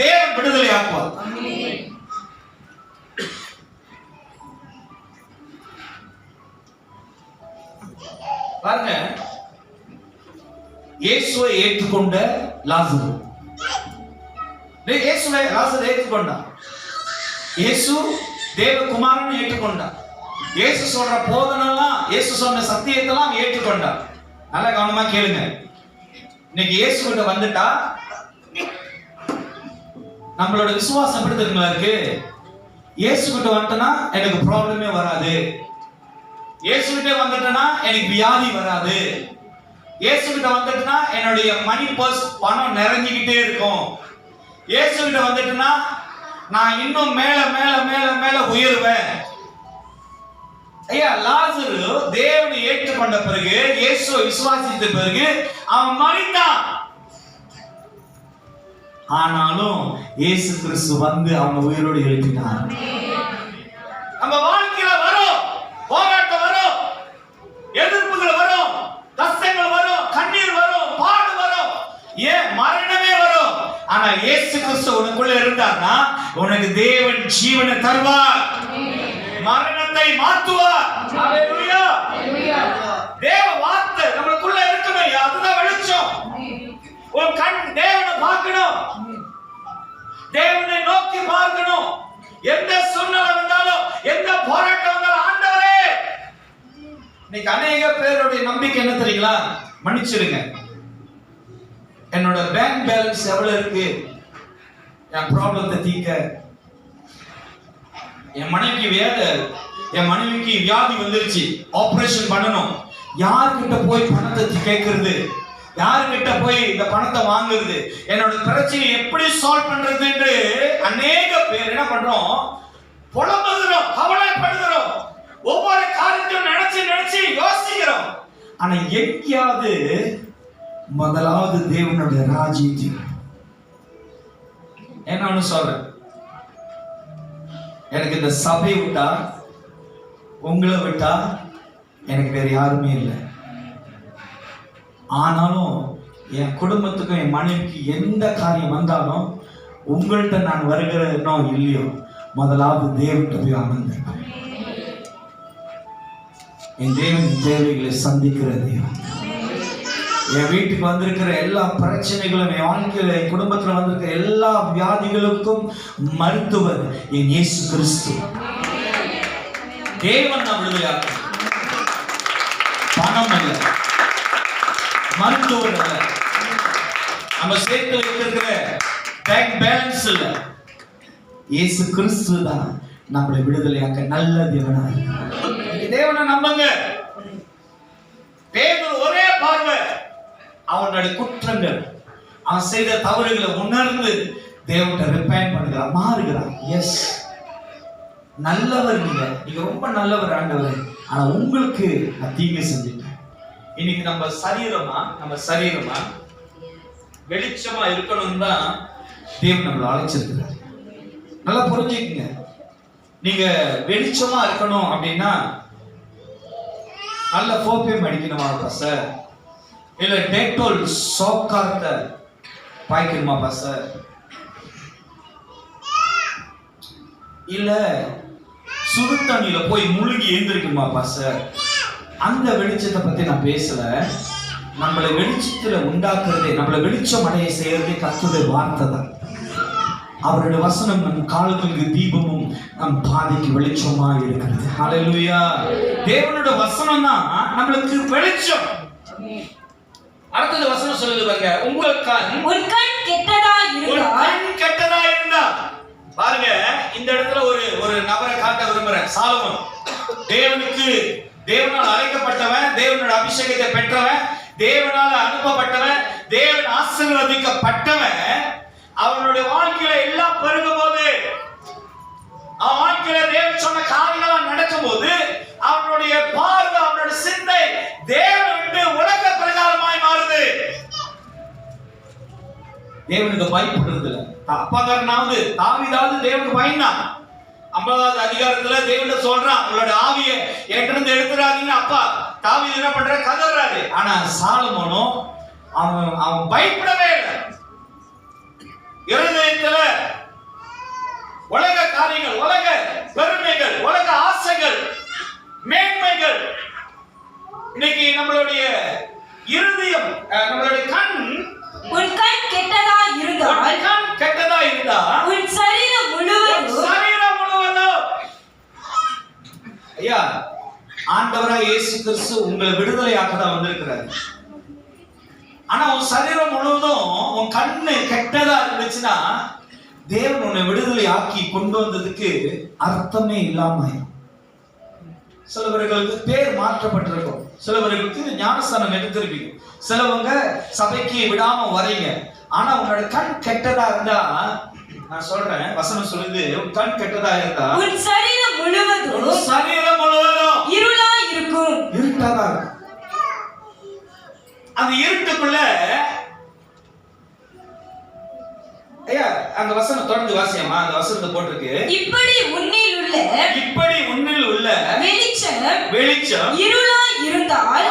தேவன் விடுதலை ஆக்குவார். பாருங்க, இயேசுவை ஏற்றுக்கொண்ட லாசரு, இயேசுவை லாசரு ஏற்றுக்கொண்டான். இயேசு தேவகுமாரன் ஏற்றுக்கொண்டான். இயேசு சொல்ற போதனெல்லாம், இயேசு சொன்ன சத்தியத்தெல்லாம் ஏற்றுக்கொண்டான். நல்ல கவனமா கேளுங்க. இன்னைக்கு இயேசு கிட்ட வந்துட்டா நம்மளோட விசுவாசம் எப்படி தெரியுமா இருக்கு? இயேசு கிட்ட வந்துட்டனா எனக்கு ப்ராப்ளமே வராது, இயேசு கிட்ட வந்துட்டனா எனக்கு வியாதி வராது, இயேசு கிட்ட வந்துட்டனா என்னுடைய மணி பர்ஸ் பணம் நிறைஞ்சிக்கிட்டே இருக்கும், இயேசு கிட்ட வந்துட்டனா நான் இன்னும் மேல மேல மேல மேல உயர்வேன். ஐயா, லாசரு தேவனை ஏற்றுக்கொண்ட பிறகு, இயேசுவை விசுவாசித்த பிறகு அவன் மரித்தான். ஆனாலும் இயேசு கிறிஸ்து வந்து அவனை உயிரோடு எழுப்பினார். நம்ம வாழ்க்கையில வரும் போராட்டம், வரும் எதிர்ப்புகள், வரும் கஷ்டங்கள், வரும் கண்ணீர், வரும் பாடு, வரும் ஏன் மரணமே வரும். ஆனா இயேசு கிறிஸ்து உனக்குள்ள இருந்தார்னா உனக்கு தேவன் ஜீவனை தருவார், மரணத்தை மாற்றுவார். ஹல்லேலூயா. தேவ வார்த்தை நமக்குள்ள இருக்கணும், அதுதான் வெளிச்சம். உன் கண் தேவனை பார்க்கணும், தேவனை நோக்கி பார்க்கணும். எந்த சூழ்நிலை வந்தாலும், எந்த போராட்டம் வந்தாலும், ஆண்டவரே, இன்னைக்கு அநேக பேருடைய நம்பிக்கை என்ன தெரியுங்களா? மன்னிச்சிடுங்க, என்னோட பேங்க் பேலன்ஸ் எவ்வளவு இருக்கு, என் ப்ராப்ளத்தை தீர்க்க, என் மனைவிக்கு வியாதி வந்துருச்சு, ஆபரேஷன் பண்ணணும். யார்கிட்ட போய் பணத்தை கேட்கறது, யார்கிட்ட போய் இந்த பணத்தை வாங்குறது, என்னோட பிரச்சனை எப்படி சால்வ் பண்றது என்று அநேக பேர் என்ன பண்றோம், புலம்புகிறோம், கவலைப்படுகிறோம், ஒவ்வொரு காரியத்தையும் நினைச்சு யோசிக்கிறோம். ஆனா எங்கேயாவது முதலாவது தேவனுடைய ராஜ்யத்தில் என்ன சொல்றேன், எனக்கு இந்த சபை விட்டா, உங்களை விட்டா எனக்கு வேற யாருமே இல்லை. ஆனாலும் என் குடும்பத்துக்கும் என் மனைவிக்கு எந்த காரியம் வந்தாலும் உங்கள்கிட்ட நான் வருகிறனோ இல்லையோ, முதலாவது தேவன்கிட்ட போய் அமர்ந்தேன். என் தேவன் தேவைகளை சந்திக்கிற தேவன். என் வீட்டுக்கு வந்திருக்கிற எல்லா பிரச்சனைகளும், என் வாழ்க்கையில, என் குடும்பத்துல வந்திருக்கிற எல்லா வியாதிகளுக்கும் மருத்துவர் என் இயேசு கிறிஸ்து. தேவன் நான் விடுதலையாக்க, பணம் அல்ல, மருத்துவர் அல்ல, நம்ம சேர்த்து வைத்திருக்கிற பேங்க் பேலன்ஸ் இல்ல, இயேசு கிறிஸ்து தான் நம்மளை விடுதலையாக்க நல்ல தேவனா. தேவனை நம்புங்க. பேதுரு ஒரே பார்வை, அவனுடைய குற்றங்கள், அவன் செய்த தவறுகளை உணர்ந்து தேவன்கிட்ட ரிப்பைன் பண்ணுகிறான், மாறுகிறான். எஸ், நல்லவர் நீங்க ரொம்ப நல்லவர் ஆண்டவர், ஆனா உங்களுக்கு நான் தீங்கு செஞ்சுட்டேன். இன்னைக்கு நம்ம சரீரமா வெளிச்சமா இருக்கணும் தான் தேவன் நம்மளை அழைச்சிருக்கிறார். நல்லா புரிஞ்சுக்கங்க. நீங்க வெளிச்சமா இருக்கணும் அப்படின்னா நல்ல பர்ஃபியூம் அடிக்கணுமா சார், இல்ல டெட்டோல் சோக்கார்த்த பாய்க்கணுமா சார், இல்ல சுடு தண்ணியில போய் முழுகி எழுந்திருக்குமா சார்? அந்த வெளிச்சத்தை பத்தி நான் பேசல. நம்மளை வெளிச்சத்துல உண்டாக்குறதே, நம்மளை வெளிச்சம் அடைய செய்யறதே கர்த்தருடைய வார்த்தை தான். அவருடைய வசனம் நம் கால்களுக்கு தீபமும் நம் பாதைக்கு வெளிச்சமா இருக்கிறது. ஹல்லேலூயா. தேவனுடைய வசனம் தான் நம்மளுக்கு வெளிச்சம். அடுத்தது வசனம் சொல்லுது பாருங்க, உன் கண் கெட்டதா இருந்தா பாருங்க. இந்த இடத்துல ஒரு நபரை காட்ட விரும்புறேன். சாலமோன் தேவனால் அழைக்கப்பட்டவன், தேவனோட அபிஷேகத்தை பெற்றவன், தேவனால் அனுப்பப்பட்டவன், தேவன் ஆசீர்வதிக்கப்பட்டவன். அவனுடைய வாழ்க்கையில எல்லாம் பெருகும் போது, அவன் வாழ்க்கையில தேவன் சொன்ன காரியங்கள் நடக்கும் போது, அவனுடைய பார்வை, அவனுடைய சிந்தை தேவன் விட்டு உலக பிரகாரமாய் மாறுது. தேவனுக்கு பயப்படுறது இல்ல. அப்பாக்காரனாவது தாவீதாவது தேவனுக்கு பயந்தான். 50வது அதிகாரத்துல தேவன் சொல்றான், உங்களோட ஆவியை என்கிட்ட எடுத்துறாதீங்க. அப்பா தாவீது என்ன பண்ற, கதறாரு. ஆனா சாலமோனோ அவன் பயப்படவே இல்லை. இருதயத்துல உலக காரியங்கள், உலக பெருமைகள், உலக ஆசைகள், மேன்மைகள். இன்னைக்கு நம்மளுடைய இருதயம், நம்மளுடைய கண், உன் கண் கெட்டதா இருந்தா உன் சரீரம் முழுவதும் ஐயா, ஆண்டவராய் இயேசு கிறிஸ்து உங்களை விடுதலையாக்க தான் வந்திருக்கிறார். ஆனா உன் சரீரம் முழுவதும் உன் கண்ணு கெட்டதா இருந்துச்சுன்னா தேவன் உன்னை விடுதலை ஆக்கி கொண்டு வந்ததுக்கு அர்த்தமே இல்லாம. சிலவர்களுக்கு பேர் மாற்றப்பட்டிருக்கும், சிலவர்களுக்கு ஞானஸ்தானம் எடுத்திருப்பீங்க, சிலவங்க சபைக்கு விடாம வரீங்க. ஆனா உன்னோட கண் கெட்டதா இருந்தா, நான் சொல்றேன், வசனம் சொல்லுது, உன் கண் கெட்டதா இருந்தா உன் சரீரம் முழுவதும் இருளா இருக்கும். இருட்டாதான் இருக்கும். அந்த இருட்டுக்குள்ள ஐயா அந்த வசனம் தொடர்ந்து வாசியமா, அந்த வசனத்தை போட்டிருக்கு, இப்படி உன்னில் உள்ள வெளிச்சம் இருளா இருந்தால்.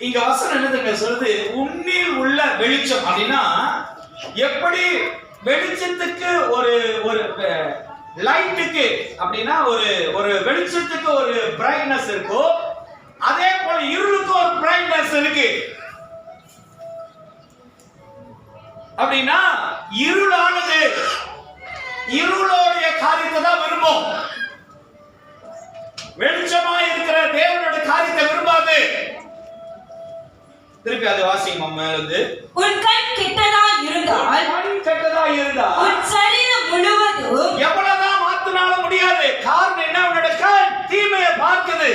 இங்க வசனம் என்னதுங்க சொல்லுது, உன்னில் உள்ள வெளிச்சம் அப்படின்னா, எப்படி வெளிச்சத்துக்கு ஒரு லைட்டுக்கு அப்படின்னா ஒரு வெளிச்சத்துக்கு ஒரு பிரைட்னஸ் இருக்கோ, அதே போல இருளுக்கு ஒரு பிரைட்னஸ் இருக்கு. அப்படின்னா இருளானது இருளுடைய காரியத்தை தான் விரும்பும், வெளிச்சமா இருக்கிற தேவனோட காரியத்தை விரும்பாது. திருப்பி அது வாசிங்க மேலது, உன் கண் கெட்டதா இருந்தால் உன் சரீரம் முழுவதும் எவ்வளவுதான் உன்னால முடியாது. காரணம் என்ன? உன்னோட கண் தீமையை பார்க்குது,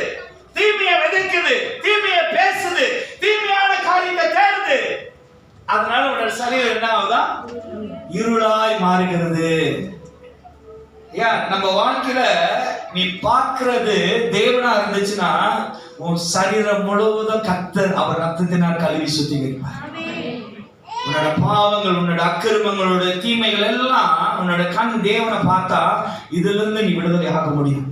தீமையை விதைக்குது, தீமையை பேசுது, தீமையான காரியத்தை தேடுது. அதனால உன்னோட சரீரம் என்ன ஆகுதா? இருளாய் மாறுகிறது. ஏன் நம்ம வாழ்க்கையில நீ பார்க்கிறது தேவனா இருந்துச்சுன்னா உன் சரீரம் முழுவதும் கர்த்தர் அவர் ரத்தத்தினால் கழுவி சுத்திகரிப்பார். உன்னோட பாவங்கள், உன்னோட அக்கிரமங்களோட தீமைகள் எல்லாம் உன்னோட கண் தேவனை பார்த்தா இதுல இருந்து நீ விடுதலை ஆக முடியும்.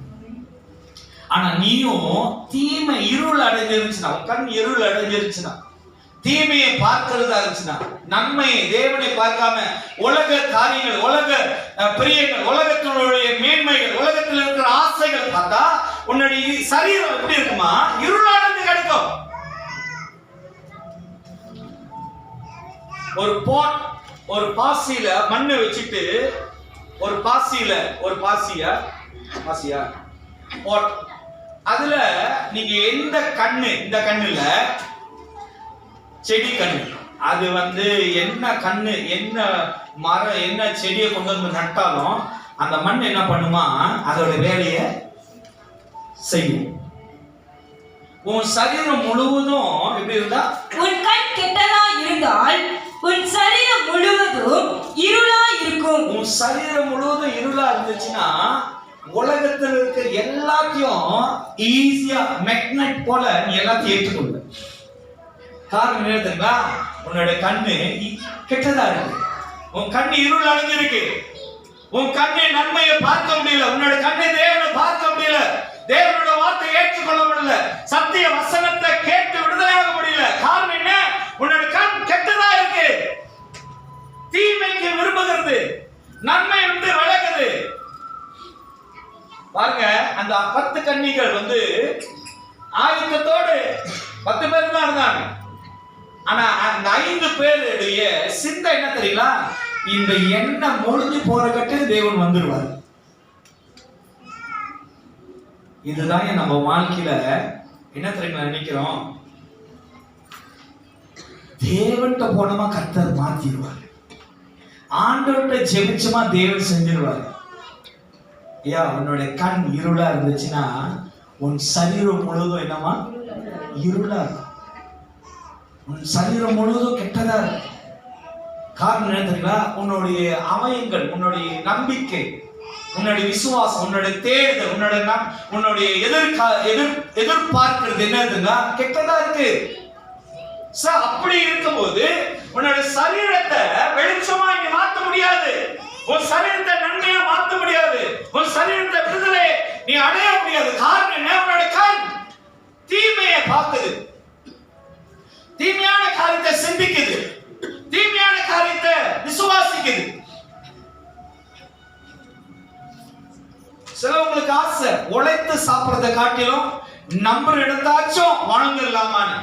ஆனா நீயும் தீமை இருள் அடைஞ்சிருச்சுன்னா, உன் கண் இருள் அடைஞ்சிருச்சுன்னா, தீமையை பார்க்கிறதா இருந்துச்சுன்னா, நன்மையை தேவனை பார்க்காம உலக காரியங்கள், உலக பிரியங்கள், உலகத்தினுடைய மேன்மைகள், உலகத்தில் இருக்கிற ஆசைகள் பார்த்தா உன்னுடைய சரீரம் எப்படி இருக்குமா? இருளடைந்து கிடக்கும். ஒரு பாட், ஒரு பாசியில மண்ணை வச்சுட்டு, ஒரு பாசியில ஒரு பாசியா பாட், அதுல நீங்க எந்த கண்ணு, இந்த கண்ணுல செடி கண்ணு, அது என்ன கண்ணு, என்ன மரம், என்ன செடியை கொண்டு வந்து நட்டாலும் அந்த மண் என்ன பண்ணுமா? அதோட வேலையை செய்யும். உன் சரீரம் முழுவதும் எப்படி இருந்தா? உன் கண் கெட்டதா இருந்தால் உன் சரீரம் முழுவதும் இருளா இருக்கும். உன் சரீரம் முழுவதும் இருளா இருந்துச்சுன்னா உலகத்தில் இருக்க எல்லாத்தையும் ஈஸியா மேக்னெட் போல நீ எல்லாத்தையும் ஏற்றுக்கொள்ள. காரணம் என்ன தெரியுங்களா? உன்னோட கண்ணு கெட்டதா இருக்கு, உன் கண்ணு இருள் அடைஞ்சிருக்கு, உன் கண்ணை நன்மையை பார்க்க முடியல, உன்னோட கண்ணை தேவனை பார்க்க முடியல, தேவனோட வார்த்தை ஏற்றுக்கொள்ள முடியல, சத்திய வசனத்தை கேட்டு விடுதலையாக முடியல. காரணம் என்ன? உன்னோட கண் கெட்டதா இருக்கு, தீமைக்கு விரும்புகிறது, நன்மை விலகுது. பாருங்க, அந்த 10 கன்னிகள் ஆயுதத்தோடு 10 பேர் தான் இருந்தாங்க. ஆனா அந்த 5 பேருடைய சிந்தை என்ன தெரியுங்களா? இந்த எண்ணெய் முடிஞ்சு போற கட்டு தேவன் வந்துடுவார். இதுதான் நம்ம வாழ்க்கையில என்ன தெரியுமா நினைக்கிறோம்? தேவன்கிட்ட போனோமா கர்த்தர் மாத்திடுவார், ஆண்டவர்கிட்ட ஜெபிச்சோமா தேவன் செஞ்சிருவார். ஐயா, உன்னோட கண் இருளா இருந்துச்சுன்னா உன் சரீரம் முழுவதும் என்னமா? இருளா இருக்கும். உன் சரீரம் முழுவதும் கெட்டதா இருக்கு. காரணம் என்ன தெரியுங்களா? உன்னுடைய அவயங்கள், உன்னுடைய நம்பிக்கை, உன்னுடைய விசுவாசம், உன்னுடைய தேடுதல், உன்னுடைய எதிர்பார்க்கிறது என்ன இருக்குங்க? கெட்டதா இருக்கு. அப்படி இருக்கும்போது உன்னோட சரீரத்தை வெளிச்சமா இங்க மாற்ற முடியாது, உன் சரீரத்தை நன்மையா மாற்ற முடியாது, உன் சரீரத்தை விடுதலை நீ அடைய முடியாது. காரணம் என்ன? உன்னோட கண் தீமையை பார்க்குது, தீமையான காரியத்தை சிந்திக்குது, தீமையான காரியத்தை விசுவாசிக்குது. சிலவங்களுக்கு ஆசை உழைத்து சாப்பிடறத காட்டிலும் நம்பர் எடுத்தாச்சும் வணங்கிடலாமான்னு.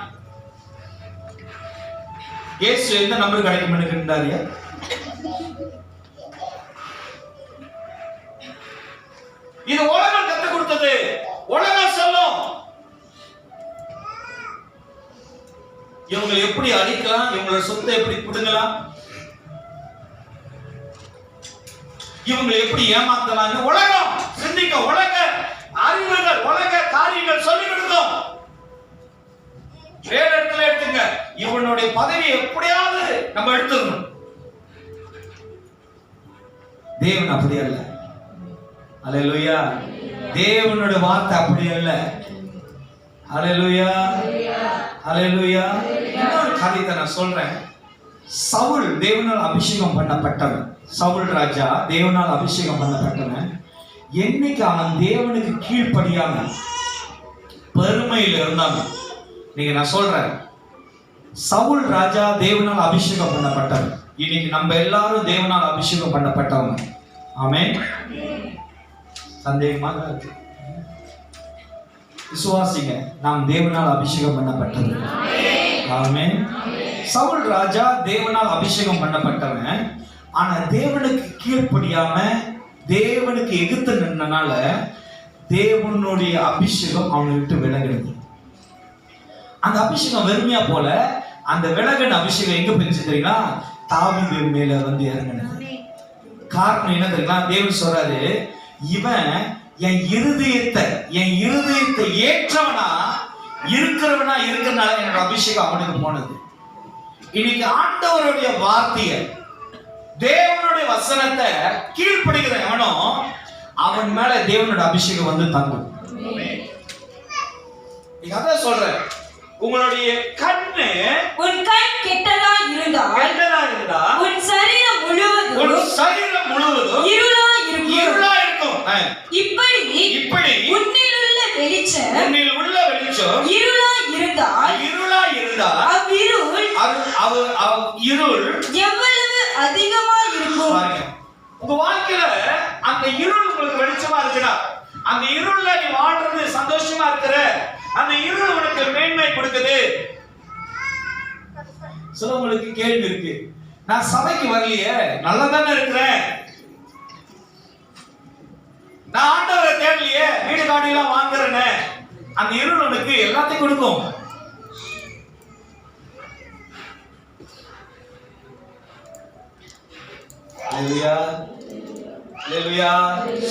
இயேசு எந்த நம்பர் கிடைக்கும் நினைக்கிறாரு? இது உலகம் கற்றுக் கொடுத்தது, உலகம் சொல்லும். இவங்களை எப்படி அழிக்கலாம், இவங்களோட சொத்தை எப்படி பிடுங்கலாம், இவங்களை எப்படி ஏமாத்தலாம், உலகம் சிந்திக்க, உலக அறிவுகள், உலக காரியங்கள் சொல்லிக் கொடுக்கும். வேற இடத்துல எடுத்துங்க, இவனுடைய பதவியை எப்படியாவது நம்ம எடுத்துக்கணும். தேவன் அப்படி அல்ல. அல்லேலூயா. தேவனுடைய வார்த்தை அப்படி அல்ல. அல்லேலூயா, அல்லேலூயா. இன்னொரு காரியத்தை நான் சொல்றேன். சவுல் தேவனால் அபிஷேகம் பண்ணப்பட்டவன், சவுல் ராஜா தேவனால் அபிஷேகம் பண்ணப்பட்டவன். என்னைக்கு அவன் தேவனுக்கு கீழ்ப்படியாம பெருமையில் இருந்தாங்க. நீங்க நான் சொல்றேன், சவுல் ராஜா தேவனால் அபிஷேகம் பண்ணப்பட்டவன். இன்னைக்கு நம்ம எல்லாரும் தேவனால் அபிஷேகம் பண்ணப்பட்டவங்க. ஆமென். சந்தேகமாக இருக்கு? விசுவாசிங்க, நாம் தேவனால் அபிஷேகம் பண்ணப்பட்டது. ஆமென். சவுல் ராஜா தேவனால் அபிஷேகம் பண்ணப்பட்டவன். ஆனா தேவனுக்கு கீழ்ப்படியாம தேவனுக்கு எதிர்த்து நின்றனால தேவனுடைய அபிஷேகம் அவனை விட்டு விலகிடுது. அந்த அபிஷேகம் வெறுமையா போல, அந்த விலகின அபிஷேகம் எங்க போயிடுச்சு தெரியுங்களா? தாவீது மேல இறங்கினது. காரணம் என்ன தெரியுங்களா? தேவன் சொல்றாரு, இவன் என் இருதயத்தை ஏற்றவனா இருக்கிறனால என்னோட அபிஷேகம் அவனுக்கு போனது. இன்னைக்கு ஆண்டவருடைய வார்த்தைய, தேவனுடைய வசனத்தை கீழ்ப்படுகிற எவனோ அவன் மேல தேவனோட அபிஷேகம் வந்து தங்கும். அதான் சொல்றேன், உங்களுடைய கண்ணு, உன் கண் கெட்டதா இருந்தால் உன் சரீரம் முழுவதும் இருளா இருக்கும். இப்படி உன்னில் உள்ள வெளிச்சம் இருளா இருந்தால் அவ்விருள் எவ்வளவு அதிகமா இருக்கும். உங்க வாழ்க்கையில அந்த இருள் உங்களுக்கு வெளிச்சமா இருக்குன்னா, அந்த இருள்ல நீ வாழ்றது சந்தோஷமா இருக்கிற, அந்த இருள் உனக்கு மேன்மை கொடுக்குது. சிலவங்களுக்கு கேள்வி இருக்கு, நான் சபைக்கு வரலையே, நல்லா தானே இருக்கிறேன், நான் ஆண்டவரை தேடலையே, வீடு காடி எல்லாம் வாங்குறேன்னு. அந்த இருள் உனக்கு எல்லாத்தையும் கொடுக்கும்.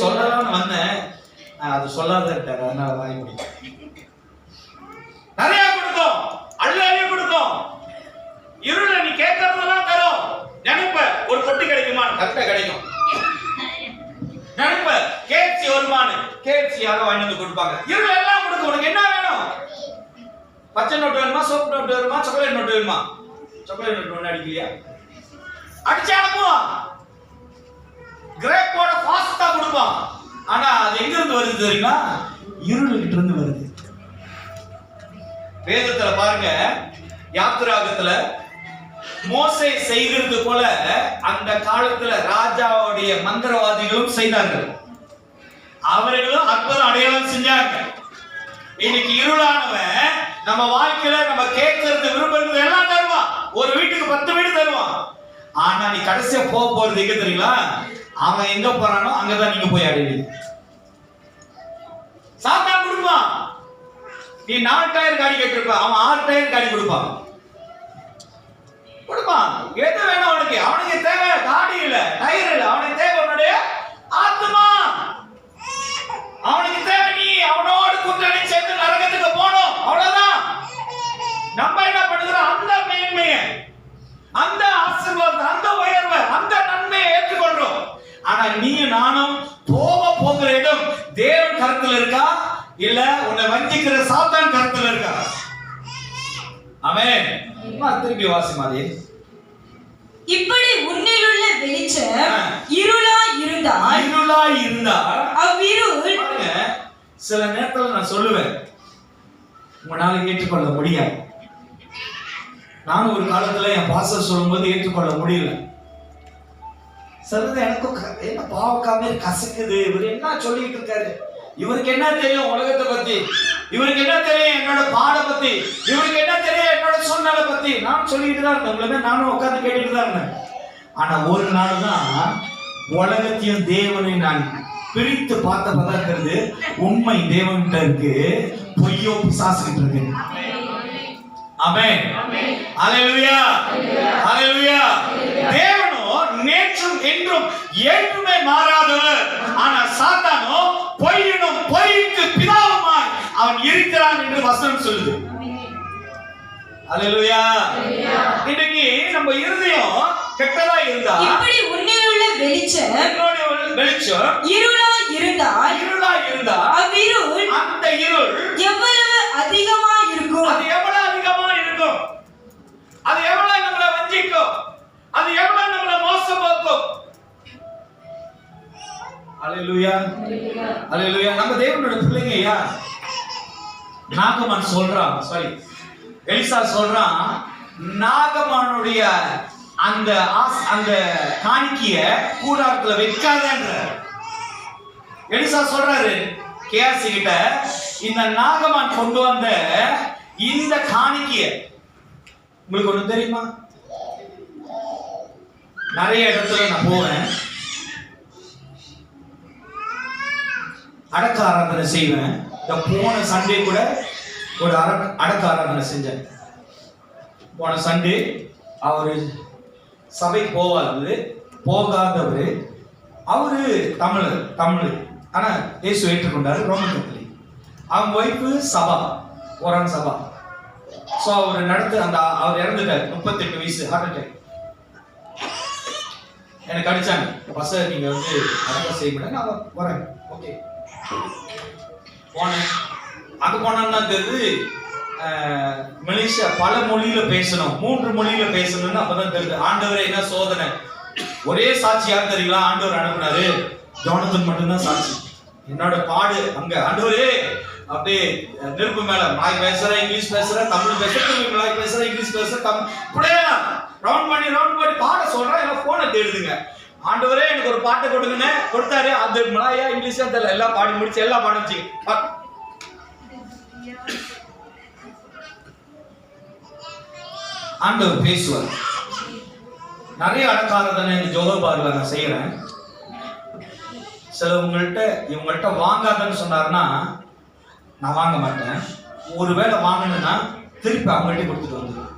சொல்லலாம்னு வந்தேன், அது சொல்லாத இருக்காரு, அதனால வாங்கி முடியும். நிறைய கொடுக்கும், அள்ளி கொடுக்கும். இருள நீ கேட்கறதெல்லாம் தரும். நினைப்ப ஒரு பொட்டி கிடைக்குமா, கரெக்டா கிடைக்கும். நினைப்ப கேஎஃப்சி வருமானு, கேஎஃப்சி யாரோ வாங்கி வந்து கொடுப்பாங்க. இருள் எல்லாம் கொடுக்கும். உனக்கு என்ன வேணும்? பச்சை நோட்டு வேணுமா, சோப்பு நோட்டு வேணுமா, சாக்லேட் நோட்டு வேணுமா? சாக்லேட் நோட்டு ஒண்ணு அடிக்கலையா? அடிச்சு அனுப்புவான். கிரேப்போட ஃபாஸ்டா கொடுப்பான். ஆனா அது எங்க இருந்து வருது தெரியுமா? இருள் கிட்ட இருந்து வருது. வேதத்துல பாருங்க, யாத்திராகத்துல மோசே செய்கிறது போல அந்த காலத்துல ராஜாவுடைய மந்திரவாதிகளும் செய்தார்கள். அவர்களும் அற்புதம் அடையாளம் செஞ்சாங்க. இன்னைக்கு இருளானவன் நம்ம வாழ்க்கையில நம்ம கேட்கறது, விரும்புறது எல்லாம் தருவான். ஒரு வீட்டுக்கு 10 வீடு தருவான். ஆனா நீ கடைசியா போறது எங்க தெரியுங்களா? அவன் எங்க போறானோ அங்கதான் நீங்க போய் அடைவீங்க. சாத்தான் கொடுப்பான். நீ 4 டயர் காடி கேட்டிருப்ப, அவன் 6 டயர் காடி கொடுப்பான். எது வேணும் அவனுக்கு? அவனுக்கு தேவை காடி இல்ல, டயர் இல்ல, அவனுக்கு தேவை உன்னுடைய ஆத்மா. அவனுக்கு தேவை நீ அவனோடு கூட்டணி சேர்ந்து நரகத்துக்கு போகணும். அவ்வளவுதான். நம்ம என்ன பண்ணுகிறோம்? அந்த மேன்மையை, அந்த ஆசீர்வாதத்தை, அந்த உயர்வை, அந்த நன்மையை ஏற்றுக்கொள்றோம். ஆனா நீ நானும் போகிற இடம் தேவன் கருத்துல இருக்கா, இல்ல உன்னை வஞ்சிக்கிற சாத்தான் கருத்துல இருக்கா? ஆமென். திருப்பி வாசி மாதிரி. இப்படி உன்னில் உள்ள வெளிச்சம் இருளா இருந்தால் அவ்விருள். சில நேரத்துல நான் சொல்லுவேன், உங்களால ஏற்றுக்கொள்ள முடியாது. நானும் ஒரு காலத்துல என் பாஸ்டர் சொல்லும்போது ஏற்றுக்கொள்ள முடியல. சிலது எனக்கு என்ன பாவக்காமே கசக்குது, இவர் என்ன சொல்லிட்டு இருக்காரு, இவருக்கு என்ன தெரியும் உலகத்தை பத்தி, இவருக்கு என்ன தெரியும் என்னோட பாட பத்தி, இவருக்கு என்ன தெரியும் என்னோட சூழ்நிலை பத்தி. நான் சொல்லிட்டு தான் இருந்தேன், உங்களுமே நானும் உட்கார்ந்து கேட்டுட்டு தான் இருந்தேன். ஆனா ஒரு நாள் தான் உலகத்தையும் தேவனை நான் பிரித்து பார்த்து உண்மை தேவன்கிட்ட இருக்கு, பொய்யோ பிசாசுகிட்ட இருக்கு. ஆமென். ஹல்லேலூயா, ஹல்லேலூயா. தேவனோ நேற்றும் என்றும் என்றுமே மாறாதவர். ஆனா சாத்தானோ பொய்யனும் பொய்க்கு பிதாவுமாய் அவன் இருக்கிறான் என்று வசனம் சொல்லுது. ஹல்லேலூயா. இன்னைக்கு நம்ம இருதயம் கெட்டதா இருந்தா, இப்படி உன்னில் உள்ள வெளிச்சம் இருளா இருந்தால் அவ்விருள், அந்த இருள் எவ்வளவு அதிகமா இருக்கும். அது எவ்வளவு அதிகமா இருக்கும், அது எவ்வளவு நம்மளை வஞ்சிக்கும், அது எவ்வளவு நம்மளை மோசமாக்கும். ஹல்லேலூயா, ஹல்லேலூயா. நம்ம தேவனோட பிள்ளைங்கயா. நாகமான் சொல்றான், எலிசா சொல்றான், நாகமானுடைய அந்த காணிக்கைய கூடாரத்துல வைக்காதன்ற எலிசா சொல்றாரு கேயாசி கிட்ட, இந்த நாகமான் கொண்டு வந்த இந்த காணிக்கைய உங்களுக்கு ஒண்ணு தெரியுமா? நிறைய இடத்துல நான் போவேன், அடக்க ஆராதனை செய்வேன். போன சண்டே கூட ஒரு அடக்க ஆராதனை செஞ்சேன். போன சண்டே அவரு சபைக்கு போகாதவர், அவரு தமிழ் ஆனா இயேசு ஏற்றுக்கொண்டாரு, ரோமன் கத்தோலிக். அவங்க ஒய்ஃபு சபா, ஓரான் சபா. ஸோ அவர் அவர் இறந்துட்டார், 38 வயசு, ஹார்ட் அட்டாக். எனக்கு அடிச்சாங்க, பஸ்ஸை நீங்க வந்து அடக்க செய்ய முடியாது, நான் வரேன். ஓகே போனேன். அங்க போனா தெரியுது மலேசியா பல மொழியில பேசணும், 3 மொழியில பேசணும்னு அப்பதான் தெரியுது. ஆண்டவரே என்ன சோதனை. ஒரே சாட்சி யார் தெரியுங்களா? ஆண்டவர் அனுப்புனாரு, ஜோனத்தன் மட்டும்தான் சாட்சி. என்னோட பாடு அங்க, ஆண்டவரே அப்படியே நெருப்பு மேல மலாய் பேசுற, இங்கிலீஷ் பேசுற, தமிழ் பேசுற, மலாய் பேசுற, இங்கிலீஷ் பேசுற, தமிழ் இப்படியே ரவுண்ட் பண்ணி பாட சொல்றேன். எல்லாம் போனை தேடுதுங்க. ஆண்டவரே எனக்கு ஒரு பாட்டை கொடுங்கன்னு கொடுத்தாரு. அது மலாயா இங்கிலீஷா தெரியல, எல்லாம் பாடி முடிச்சு எல்லாம் பாடிச்சு. ஆண்டவர் பேசுவார். நிறைய அடக்காரதனை இந்த ஜோகபாரில் நான் செய்யறேன். சில இவங்கள்ட்ட வாங்காதன்னு சொன்னாருன்னா நான் வாங்க மாட்டேன். ஒருவேளை வாங்கணும்னா திருப்பி அவங்கள்ட்ட கொடுத்துட்டு வந்துடுவேன்.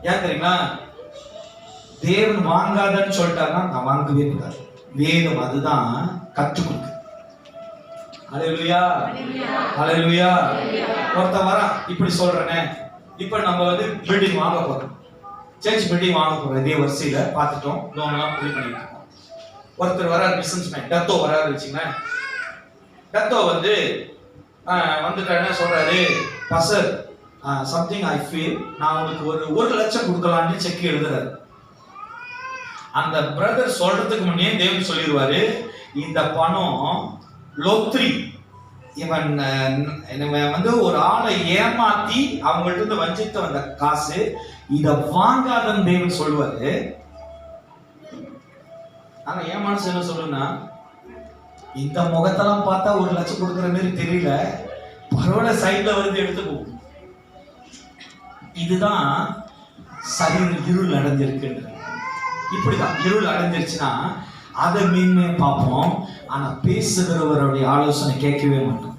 ஏன் தெரியுமா? தேவன் வாங்காதன்னு சொல்லிட்டாருன்னா நான் வாங்கவே கூடாது. வேதம் அதுதான் கற்றுக் கொடுக்கு. ஹல்லேலூயா, ஹல்லேலூயா. ஒருத்தன் வரா, இப்படி சொல்றேனே, இப்ப நம்ம வந்து பில்டிங் வாங்க போறோம், சர்ச் பில்டிங் வாங்க போறோம். இதே வரிசையில பார்த்துட்டோம், லோன்லாம் ஃபில் பண்ணிட்டு இருக்கோம். ஒருத்தர் வராரு, பிசினஸ் மேன், டத்தோ வராரு வச்சுங்களேன். டத்தோ வந்து வந்துட்டு சொல்றாரு, பாஸ்டர் சம்திங் ஐ ஃபீல், நான் உங்களுக்கு ஒரு 1 லட்சம் கொடுக்கலான்னு செக் எழுதுறாரு. அந்த பிரதர் சொல்றதுக்கு முன்னே தேவன் சொல்லிடுவாரு, இந்த பணம் லோத்ரி, இவன் வந்து ஒரு ஆளை ஏமாத்தி அவங்கள்ட்ட இருந்து வஞ்சித்து வந்த காசு, இத வாங்காதன்னு தேவன் சொல்லுவாரு. ஆனா என் மனசு என்ன சொல்லுன்னா, இந்த முகத்தெல்லாம் பார்த்தா 1 லட்சம் கொடுக்குற மாதிரி தெரியல, பரவாயில்ல சைட்ல வந்து எடுத்துக்கோ. இதுதான் சரீர இருள் அடைஞ்சிருக்கு. இப்படிதான் இருள் அடைஞ்சிருச்சுன்னா அதை மீன்மே பார்ப்போம், ஆனா பேசுகிறவருடைய ஆலோசனை கேட்கவே மாட்டோம்.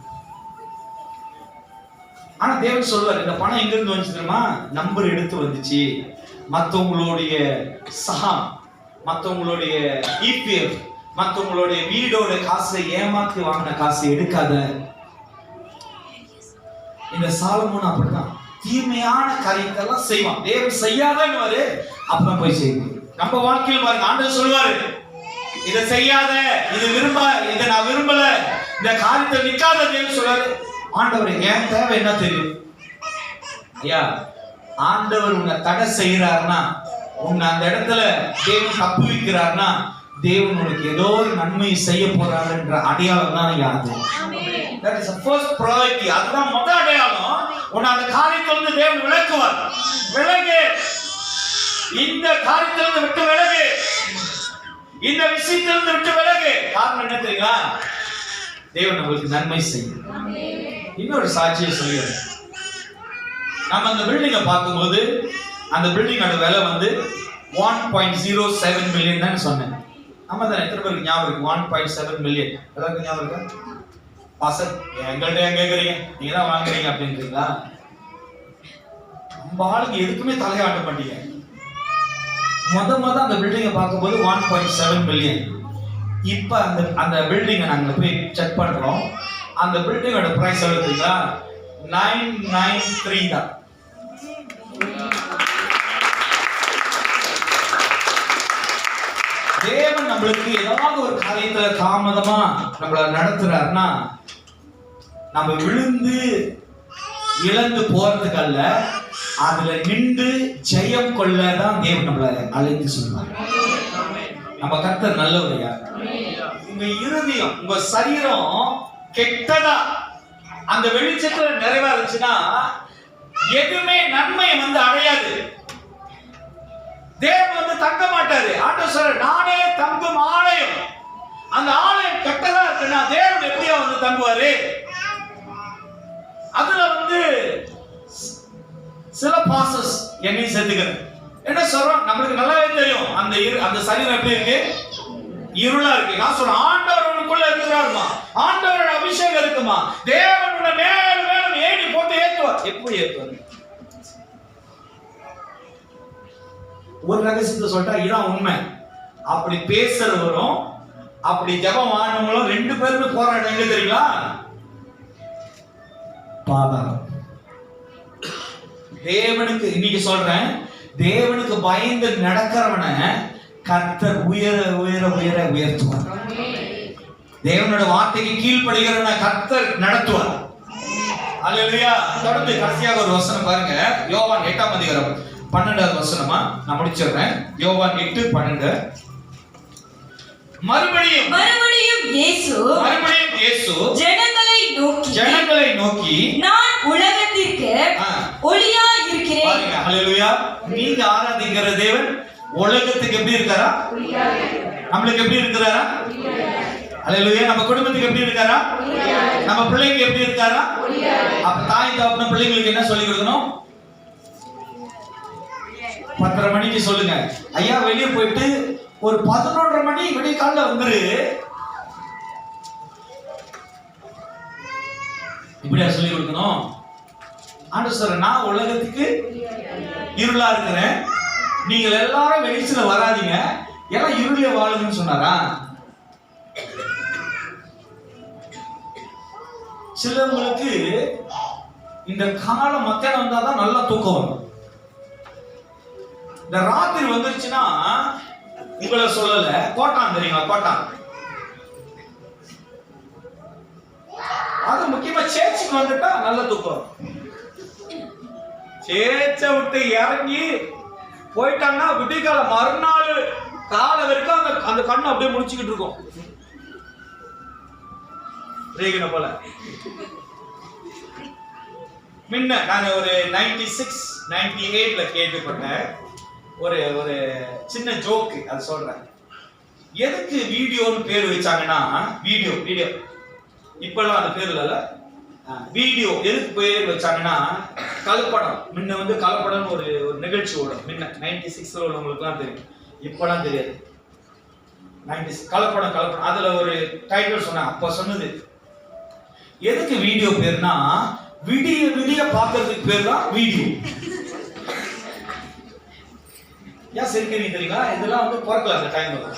ஆனா தேவன் சொல்வார், இந்த பணம் எங்க இருந்து வந்துச்சு தெரியுமா? நம்பர் எடுத்து வந்துச்சு. மற்றவங்களுடைய சஹாம், மற்றவங்களுடைய இபிஎஃப், மற்றவங்களுடைய வீடோட காசை ஏமாத்தி வாங்கின காசை எடுக்காத. இந்த சாலமோன் அப்படிதான் தீமையான காரியத்தெல்லாம் செய்வான். தேவன் செய்யாதன்னு அப்பதான் போய் செய்வான். நம்ம வாழ்க்கையில் பாருங்க, ஆண்டவர் சொல்வாரு, இதை செய்யாத, இது விரும்ப, இதை நான் விரும்பல, இந்த காரியத்தை நிக்காத. தேவன் சொல்றாரு, ஆண்டவர் என் தேவை என்ன தெரியும் ஐயா? ஆண்டவர் உன்னை தடை செய்யறாருன்னா, உன்னை அந்த இடத்துல தேவன் தப்பு வைக்கிறாருன்னா, தேவன் உனக்கு ஏதோ ஒரு நன்மை செய்ய போறாருன்ற அடையாளம் தான் யாது. That is the first priority. அதுதான் முதல் அடையாளம். உன்னை அந்த காரியத்திலிருந்து தேவன் விலக்குவார். விலகு, இந்த காரியத்திலிருந்து விட்டு விலகு, இந்த விஷயத்திலிருந்து விட்டு விலகு. காரணம் என்ன தெரியுங்களா? தேவன் உங்களுக்கு நன்மை செய்யும். இன்னொரு சாட்சியை சொல்லிடுறேன். நம்ம அந்த பில்டிங்கை பார்க்கும்போது, அந்த பில்டிங்கோட விலை வந்து 1.07 மில்லியன் தான் சொன்னேன். நம்ம தான் எத்தனை பேருக்கு ஞாபகம் இருக்கு? 1.7 மில்லியன் அதாவது ஞாபகம் இருக்கா? பாசர் எங்கள்கிட்ட ஏன் கேட்குறீங்க, நீங்க தான் வாங்குறீங்க அப்படின்றீங்களா? நம்ம ஆளுக்கு எதுக்குமே தலையாட்ட மாட்டீங்க. மொத அந்த பில்டிங்கை பார்க்கும்போது 1.7 மில்லியன். இப்ப அந்த பில்டிங்கை நாங்க போய் செக் பண்றோம். அந்த பில்டிங்கோட பிரைஸ் எவ்வளவு தெரியுங்களா? 993 தான். தேவன் நம்மளுக்கு ஏதாவது ஒரு காரியத்துல தாமதமா நம்மள நடத்துறாருன்னா, நம்ம விழுந்து இழந்து போறதுக்கு அல்ல, அதுல நின்று ஜெயம் கொள்ளதான் தேவன் நம்மளை அழைத்து சொல்றார். நம்ம கர்த்தர் நல்லவரையா. உங்க இருதயம், உங்க சரீரம் கெட்டதா அந்த வெளிச்சத்துல நிறைவேறுச்சுன்னா எதுவுமே நன்மை வந்து அடையாது. தேவன் வந்து தங்க மாட்டாரு. ஆண்டவர் சொல்ற, நானே தங்கும் ஆலயம். அந்த ஆலயம் கெட்டதா இருக்குன்னா தேவன் எப்படியா வந்து தங்குவாரு? அதுல வந்து சில பாசஸ் என்னையும் சேர்த்துக்கிறேன். என்ன சொல்றோம்? நம்மளுக்கு நல்லாவே தெரியும் அந்த சரீரம் எப்படி இருக்கு, இருளா இருக்கு. நான் சொல்றேன், ஆண்டவர் உனக்குள்ள இருக்கிறாருமா, ஆண்டவரோட அபிஷேகம் இருக்குமா, தேவன் உன்னை மேலும் மேலும் ஏணி போட்டு ஏற்றுவார். எப்படி ஏற்றுவார்? ஒரு ரகசியத்தை சொல்லிட்டா இதான் உண்மை. அப்படி பேசுறவரும் அப்படி ஜெபம் வாங்கினவங்களும் 2 பேருமே போற இடம் எங்க தெரியுங்களா? பாதாளம். தேவனுக்கு இன்னைக்கு சொல்றேன், தேவனுக்கு பயந்து நடக்கிறவனை கர்த்தர் உயர உயர உயர உயர்த்துவார். தேவனோட வார்த்தைக்கு கீழ்ப்படுகிறவனை கர்த்தர் நடத்துவார். அல்லேலூயா. தொடர்ந்து கடைசியாக ஒரு வசனம் பாருங்க, யோவான் 8ஆம் அதிகாரம் 12வது வசனமா நான் முடிச்சிடுறேன். யோவான் 8:12. மறுபடியும் இயேசு ஜனங்களை நோக்கி நான் உலகத்திற்கு ஒளியா இருக்கிறேன். பாருங்க, அல்லேலூயா. நீங்க ஆராதிக்கிற தேவன் உலகத்துக்கு எப்படி இருக்காரா? நம்மளுக்கு எப்படி இருக்கிறாரா? அல்லேலூயா. நம்ம குடும்பத்துக்கு எப்படி இருக்காரா? நம்ம பிள்ளைங்க எப்படி இருக்காரா? அப்ப தாய் தகப்பன் பிள்ளைங்களுக்கு என்ன சொல்லி கொடுக்கணும்? 10:30 மணிக்கு சொல்லுங்க, ஐயா வெளியே போயிட்டு ஒரு 11:30 மணி விடிய காலைல வந்துரு. இப்படியா சொல்லி கொடுக்கணும்? ஆண்டவர் சொல்ற, நான் உலகத்துக்கு இருளா இருக்கிறேன், நீங்கள் எல்லாரும் வெளிச்சல வராதீங்க, எல்லாம் இருளே வாழுதுன்னு சொன்னாரா? சிலவங்களுக்கு இந்த காலம் மத்தியானம் வந்தாதான் நல்லா தூக்கம் வரும். இந்த ராத்திரி வந்துருச்சுன்னா உங்களை சொல்லல, கோட்டான் தெரியுங்களா? கோட்டான். அது முக்கியமா சேர்ச்சுக்கு வந்துட்டா நல்ல தூக்கம். சேர்ச்ச விட்டு இறங்கி போயிட்டாங்கன்னா விடிகால மறுநாள் காலை வரைக்கும் அந்த கண்ணு அப்படியே முடிச்சுக்கிட்டு இருக்கும். ரேகன போல. முன்ன நான் ஒரு 96, 98ல கேள்விப்பட்டேன் ஒரு ஒரு சின்ன ஜோக்கு, அது சொல்றேன். எதுக்கு வீடியோன்னு பேர் வச்சாங்கன்னா, வீடியோ இப்பெல்லாம் அந்த பேர் இல்ல, வீடியோ எதுக்கு பேர் வச்சாங்கன்னா, கலப்படம். முன்ன வந்து கலப்படம் ஒரு நிகழ்ச்சி ஓடும். முன்ன 96ல உள்ளவங்களுக்குலாம் தெரியும், இப்பெல்லாம் தெரியாது. 96 கலப்படம். அதுல ஒரு டைட்டில் சொன்னேன். அப்ப சொன்னது எதுக்கு வீடியோ பேர்னா, விடிய விடிய பார்க்கறதுக்கு பேர் தான் வீடியோ. ஏன் சிரிக்கிறீங்க தெரியுங்களா? இதெல்லாம் வந்து பிறக்கல அந்த டைம்ல.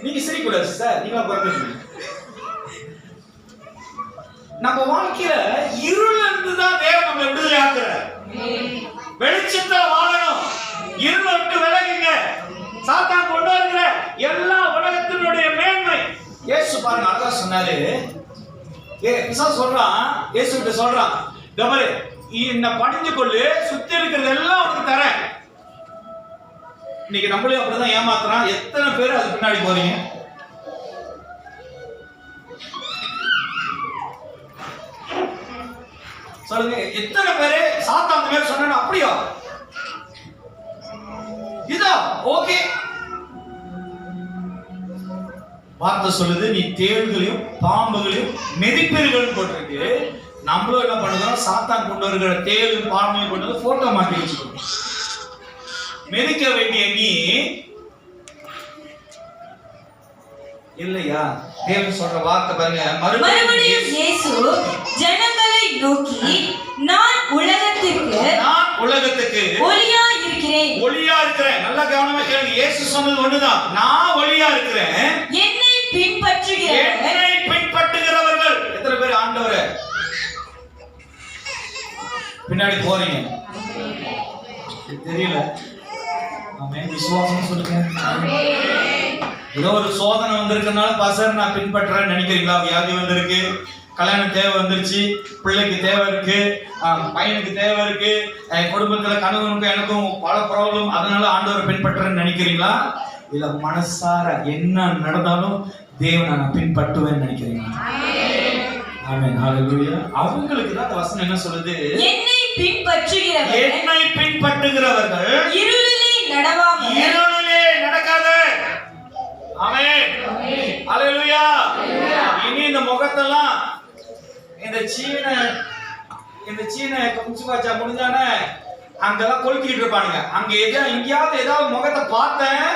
நீங்க சிரிக்கூடாது சார், நீங்களா பிறக்கிறீங்க. நம்ம வாழ்க்கையில இருள் இருந்துதான் தேவன் நம்மளை விடுதலை ஆக்குறார். வெளிச்சத்துல வாழணும், இருளை விட்டு விலகுங்க. சாத்தான் கொண்டு வருகிற எல்லா உலகத்தினுடைய மேன்மை. இயேசு பாருங்க அழகா சொன்னாரு. பிசாசு சொல்றான், இயேசு கிட்ட சொல்றான், கமரு என்ன பணிஞ்சு கொள்ளு, சுத்தி இருக்கிறது எல்லாம் உனக்கு தரேன். இன்னைக்கு நம்மளே அப்படிதான் ஏமாத்துறான். எத்தனை பேர் அது பின்னாடி போறீங்க? சொல்லுங்க, எத்தனை பேரு சாத்தான் அந்த மாதிரி சொன்னா அப்படியா? இதா ஓகே. வார்த்தை சொல்லுது, நீ தேள்களையும் பாம்புகளையும் மெதிப்பீர்கள் போட்டிருக்கு. நம்மளும் என்ன பண்ணுறோம்? சாத்தான் கொண்டு வருகிற தேளும் பாம்பையும் கொண்டு வந்து போட்டோ மாட்டி வச்சுக்கணும். மெதிக்க வேண்டிய நீ இல்லையா? தேவன் சொல்ற வார்த்தை பாருங்க. மறுபடியும் இயேசு ஜனங்களை நோக்கி நான் உலகத்துக்கு ஒளியா இருக்கிறேன். நல்லா கவனமா கேளுங்க. இயேசு சொன்னது ஒண்ணுதான், நான் ஒளியா இருக்கிறேன். என்னை பின்பற்றுகிறவர்கள் எத்தனை பேர் ஆண்டவரே பின்னாடி போறீங்க? தெரியல. ஆமென். விசுவாசம் சொல்லுங்க. ஏதோ ஒரு சோதனை வந்திருக்கனால பாஸ்டர் நான் பின்பற்றேன்னு நினைக்கிறீங்களா? வியாதி வந்திருக்கு, கல்யாணம் தேவை வந்துருச்சு, பிள்ளைக்கு தேவை இருக்கு, பையனுக்கு தேவை இருக்கு, குடும்பத்துல கணவனுக்கும் எனக்கும் பல ப்ராப்ளம், அதனால ஆண்டவரை பின்பற்றேன்னு நினைக்கிறீங்களா? இல்ல மனசார என்ன நடந்தாலும் தேவனை நான் பின்பற்றுவேன்னு நினைக்கிறீங்களா? ஆமென். ஹல்லேலூயா. அவங்களுக்கு தான் அந்த வசனம் என்ன சொல்லுது? என்னை பின்பற்றுகிறவர்கள் இருளிலே நடக்காத. ஆமென். ஹல்லேலூயா. இனி இந்த முகத்தெல்லாம் இந்த சீன குஞ்சு பாச்சா முடிஞ்சானே அங்கெல்லாம் கொளுத்திட்டு இருப்பானுங்க. அங்க எங்கேயாவது ஏதாவது முகத்தை பார்த்தேன்,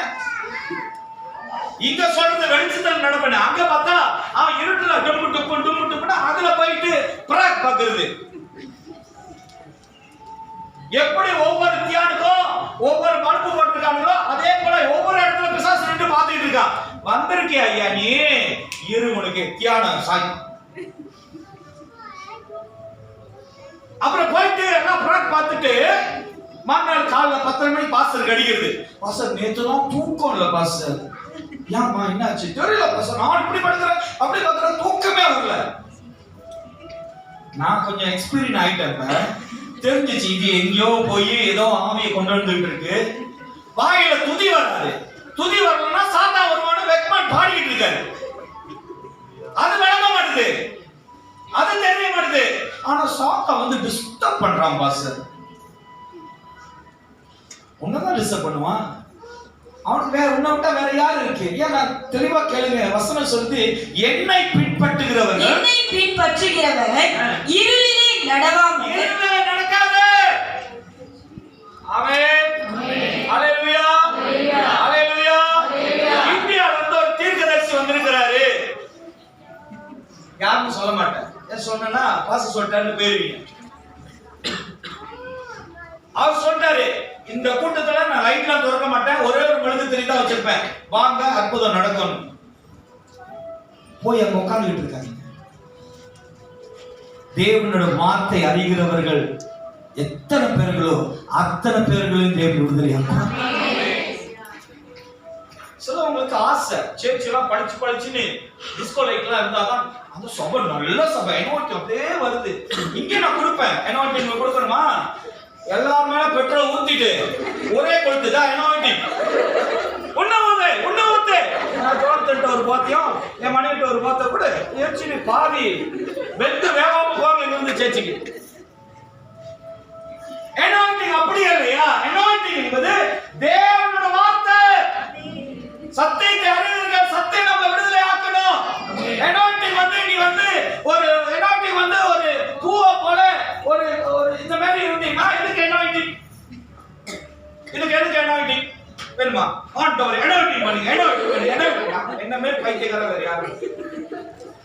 இங்க சொல்றது வெளிச்சத்தில் நடப்பேன், அங்க பார்த்தா அவன் இருட்டுல டும்மு டுப்புன்னு அதுல போயிட்டு பிராக் பாக்குறது. எப்படி ஒவ்வொரு தியானுக்கும் ஒவ்வொரு பல்பு போட்டிருக்காங்களோ அதே போல ஒவ்வொரு இடத்துல பிசாசு நின்று பார்த்துட்டு இருக்கான். வந்திருக்கே ஐயா நீ இரு உனக்கு தியானம் சாய். அப்புறம் போயிட்டு எல்லாம் ப்ராக் பார்த்துட்டு மறுநாள் காலைல 10 மணி பாஸ்டர் அடிக்கிறது. பாஸ்டர் நேற்றுலாம் தூக்கம் இல்ல பாஸ்டர். ஏமா என்னாச்சு? தெரியல பாஸ்டர், நான் இப்படி படுக்கிறேன் அப்படி படுக்கிறேன், தூக்கமே வரல. நான் கொஞ்சம் எக்ஸ்பீரியன்ஸ் ஆயிட்டேன், தெரிஞ்சிச்சு இது எங்கேயோ போய் ஏதோ ஆவியை கொண்டு வந்துட்டு இருக்கு. வாயில துதி வராது, துதி வரலன்னா சாத்தா வருவான்னு வெக்மான் பாடிக்கிட்டு இருக்காரு. அது விளங்க மாட்டுது, அது தெரிய மாட்டுது. ஆனா சாத்தா வந்து டிஸ்டர்ப் பண்றான் பாஸ்டர். உன்னதான் டிஸ்டர்ப் பண்ணுவான், அவனுக்கு வேற உன்னை விட்டா வேற யாரு இருக்கு? ஏன் நான் தெளிவா கேளுங்க, வசனம் சொல்லுது என்னை பின்பற்றுகிறவர் இருளிலே நடவாமல் இருளிலே நடக்காது. ஆமென், ஹalleluya, ஹalleluya. இந்தியால இருந்து ஒரு தீர்க்கதரிசி வந்திருக்கிறாரு. யாரும் சொல்ல மாட்டேன், ஏன் சொன்னா பாஸ் சொல்லிட்டாருன்னு போயிருவீங்க. அவர் சொல்றாரு, இந்த கூட்டத்துல நான் லைட்லாம் திறக்க மாட்டேன், ஒரே ஒரு மெழுகு திரி தான் வச்சிருப்பேன், வாங்க அற்புதம் நடக்கும். போய் அங்க உட்கார்ந்துட்டு இருக்காங்க. தேவனோட வார்த்தை அறிகிறவர்கள் எத்தனை பேர்களோ அத்தனை பேர்களையும் தேவன் விடுதலையாக்குவார். சிலவங்களுக்கு ஆசை சேர்ச்சி எல்லாம் படிச்சுன்னு டிஸ்கோ லைட்லாம் இருந்தாதான் அந்த சபை நல்ல சபை என்வால்மெண்ட் அப்படியே வருது. இங்கே நான் கொடுப்பேன் என்வால்மெண்ட் கொடுக்கணுமா? எல்லாரும் மேல பெட்ரோல் ஊத்திட்டு ஒரே கொடுத்துதான் என்வால்மெண்ட் ஒண்ணு ஊத்து. நான் தோட்டத்திட்ட ஒரு பாத்தியம், என் மனைவிட்ட ஒரு பாத்தியம் கூட ஏச்சினு பாதி வெத்து வேகாம போங்க இருந்து சேர்ச்சிக்கு. என்வால்மெண்ட் அப்படியே இல்லையா? என்வால்மெண்ட் என்பது தேவனோட வார்த்தை. சத்தியத்தை அறிவீர்கள், சத்தியம் நம்ம விடுதலை ஆக்கணும். என்வால்மெண்ட் வந்து நீ வந்து ஒரு என்வால்மெண்ட் வந்து ஒரு பூவை போல ஒரு இந்த மாதிரி இருந்தீங்கன்னா இதுக்கு என்வால்மெண்ட், இதுக்கு எதுக்கு என்வால்மெண்ட் வேணுமா? ஆண்டவர் என்வால்மெண்ட் பண்ணுங்க, என்வால்மெண்ட் என்ன மாதிரி பைத்தியக்காரர் வேற யாரும்.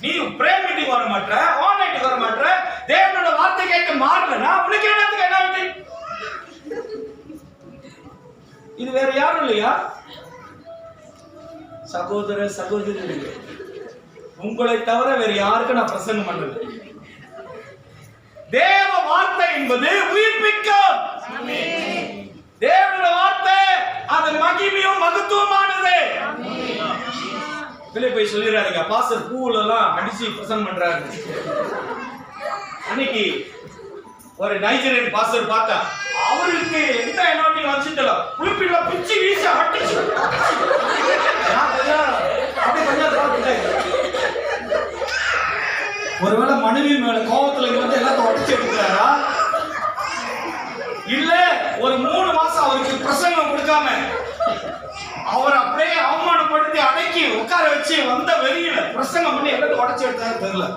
நீ பிரேயர் மீட்டிங் வர மாட்டற, ஆன்லைன் வர மாட்டற, தேவனோட வார்த்தை கேட்க மாறலனா உனக்கு என்னத்துக்கு என்வால்மெண்ட்? இது வேற யாரும் இல்லையா? சகோதர சகோதரி, உங்களை தவிர வேற யாருக்கு நான் பிரசங்கம் பண்ணல. தேவ வார்த்தை என்பது உயிர்ப்பிக்கும். தேவனுடைய வார்த்தை அது மகிமையும் மகத்துவமானது. வெளியே போய் சொல்லிடுறாருங்க, பாஸ்டர் பூவுல எல்லாம் அடிச்சு பிரசங்கம் பண்றாரு. அன்னைக்கு ஒரு நைஜீரியன் பாஸ்டர் பார்த்தா, அவருக்கு எந்த எனாட்டிங் வந்துட்டல உளுப்பில பிச்சி வீசி அடிச்சு ஒருவேளை மனைவி மேல கோபத்துல இருந்து எல்லாத்தையும் உடச்சு எடுக்கிறாரா? இல்ல ஒரு 3 மாசம் அவருக்கு பிரசங்கம் கொடுக்காம அவர் அப்படியே அவமானப்படுத்தி அடக்கி உட்கார வச்சு வந்த வெறியில பிரசங்கம் பண்ணி எல்லாத்தையும் உடச்சு எடுத்தாரு தெரியல.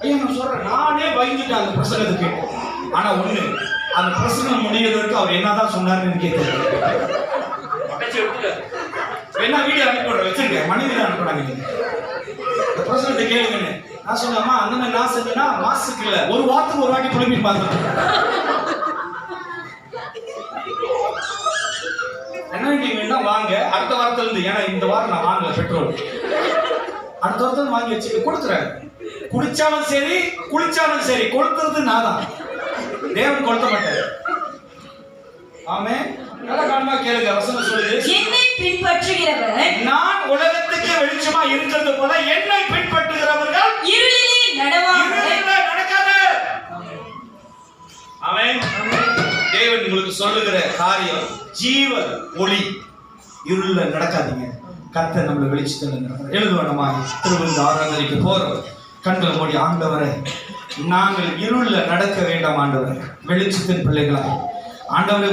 ஐயா நான் சொல்றேன், நானே பயந்துட்டேன் அந்த பிரசங்கத்துக்கு. ஆனா ஒண்ணு, அந்த பிரசங்கம் முடியறதுக்கு அவர் என்னதான் சொன்னாருன்னு எனக்கே தெரியல. உடச்சு எடுத்துட்டாரு. என்ன வீடியோ அனுப்பி வச்சிருக்கேன், மனைவி தான் அனுப்புறாங்க. பிரசங்கத்தை கேளுங்கன்னு நான் சொன்னேம்மா, அந்த மாதிரி நான் செஞ்சேன்னா மாசத்துக்கு இல்ல ஒரு வாரத்துக்கு ஒரு வாட்டி புளிப்பி பார்த்தேன். என்ன வேண்டாம் வாங்க, அடுத்த வாரத்துல இருந்து, ஏன்னா இந்த வாரம் நான் வாங்கல பெட்ரோல், அடுத்த வாரத்துல வாங்கி வச்சு கொடுக்குறேன். குடிச்சாலும் சரி குளிச்சாலும் சரி கொளுத்துறது நான் தான், தேவன் கொளுத்த மாட்டாரு. ஆமே, நல்ல காரணமா கேளுங்க. வசனம் சொல்லுது, என்னை பின்பற்றுகிறவர் நான் உலகத்துக்கு வெளிச்சமா இருக்கிறது போல என்னை பின்பற்றுகிறவர்கள் இருளிலே நடவாமல் நடக்காது. ஆமென். தேவன் உங்களுக்கு சொல்லுகிற காரியம் ஜீவ ஒளி. இருள நடக்காதீங்க, கர்த்தர் நம்மளை வெளிச்சத்துல நடக்கிறார். எழுதுவனமா திருவிழா ஆராதனைக்கு போறோம், கண்களை மூடி, ஆண்டவரே நாங்கள் இருள நடக்க வேண்டாம் ஆண்டவரே, வெளிச்சத்தின் பிள்ளைகளாய் ஆண்டவரே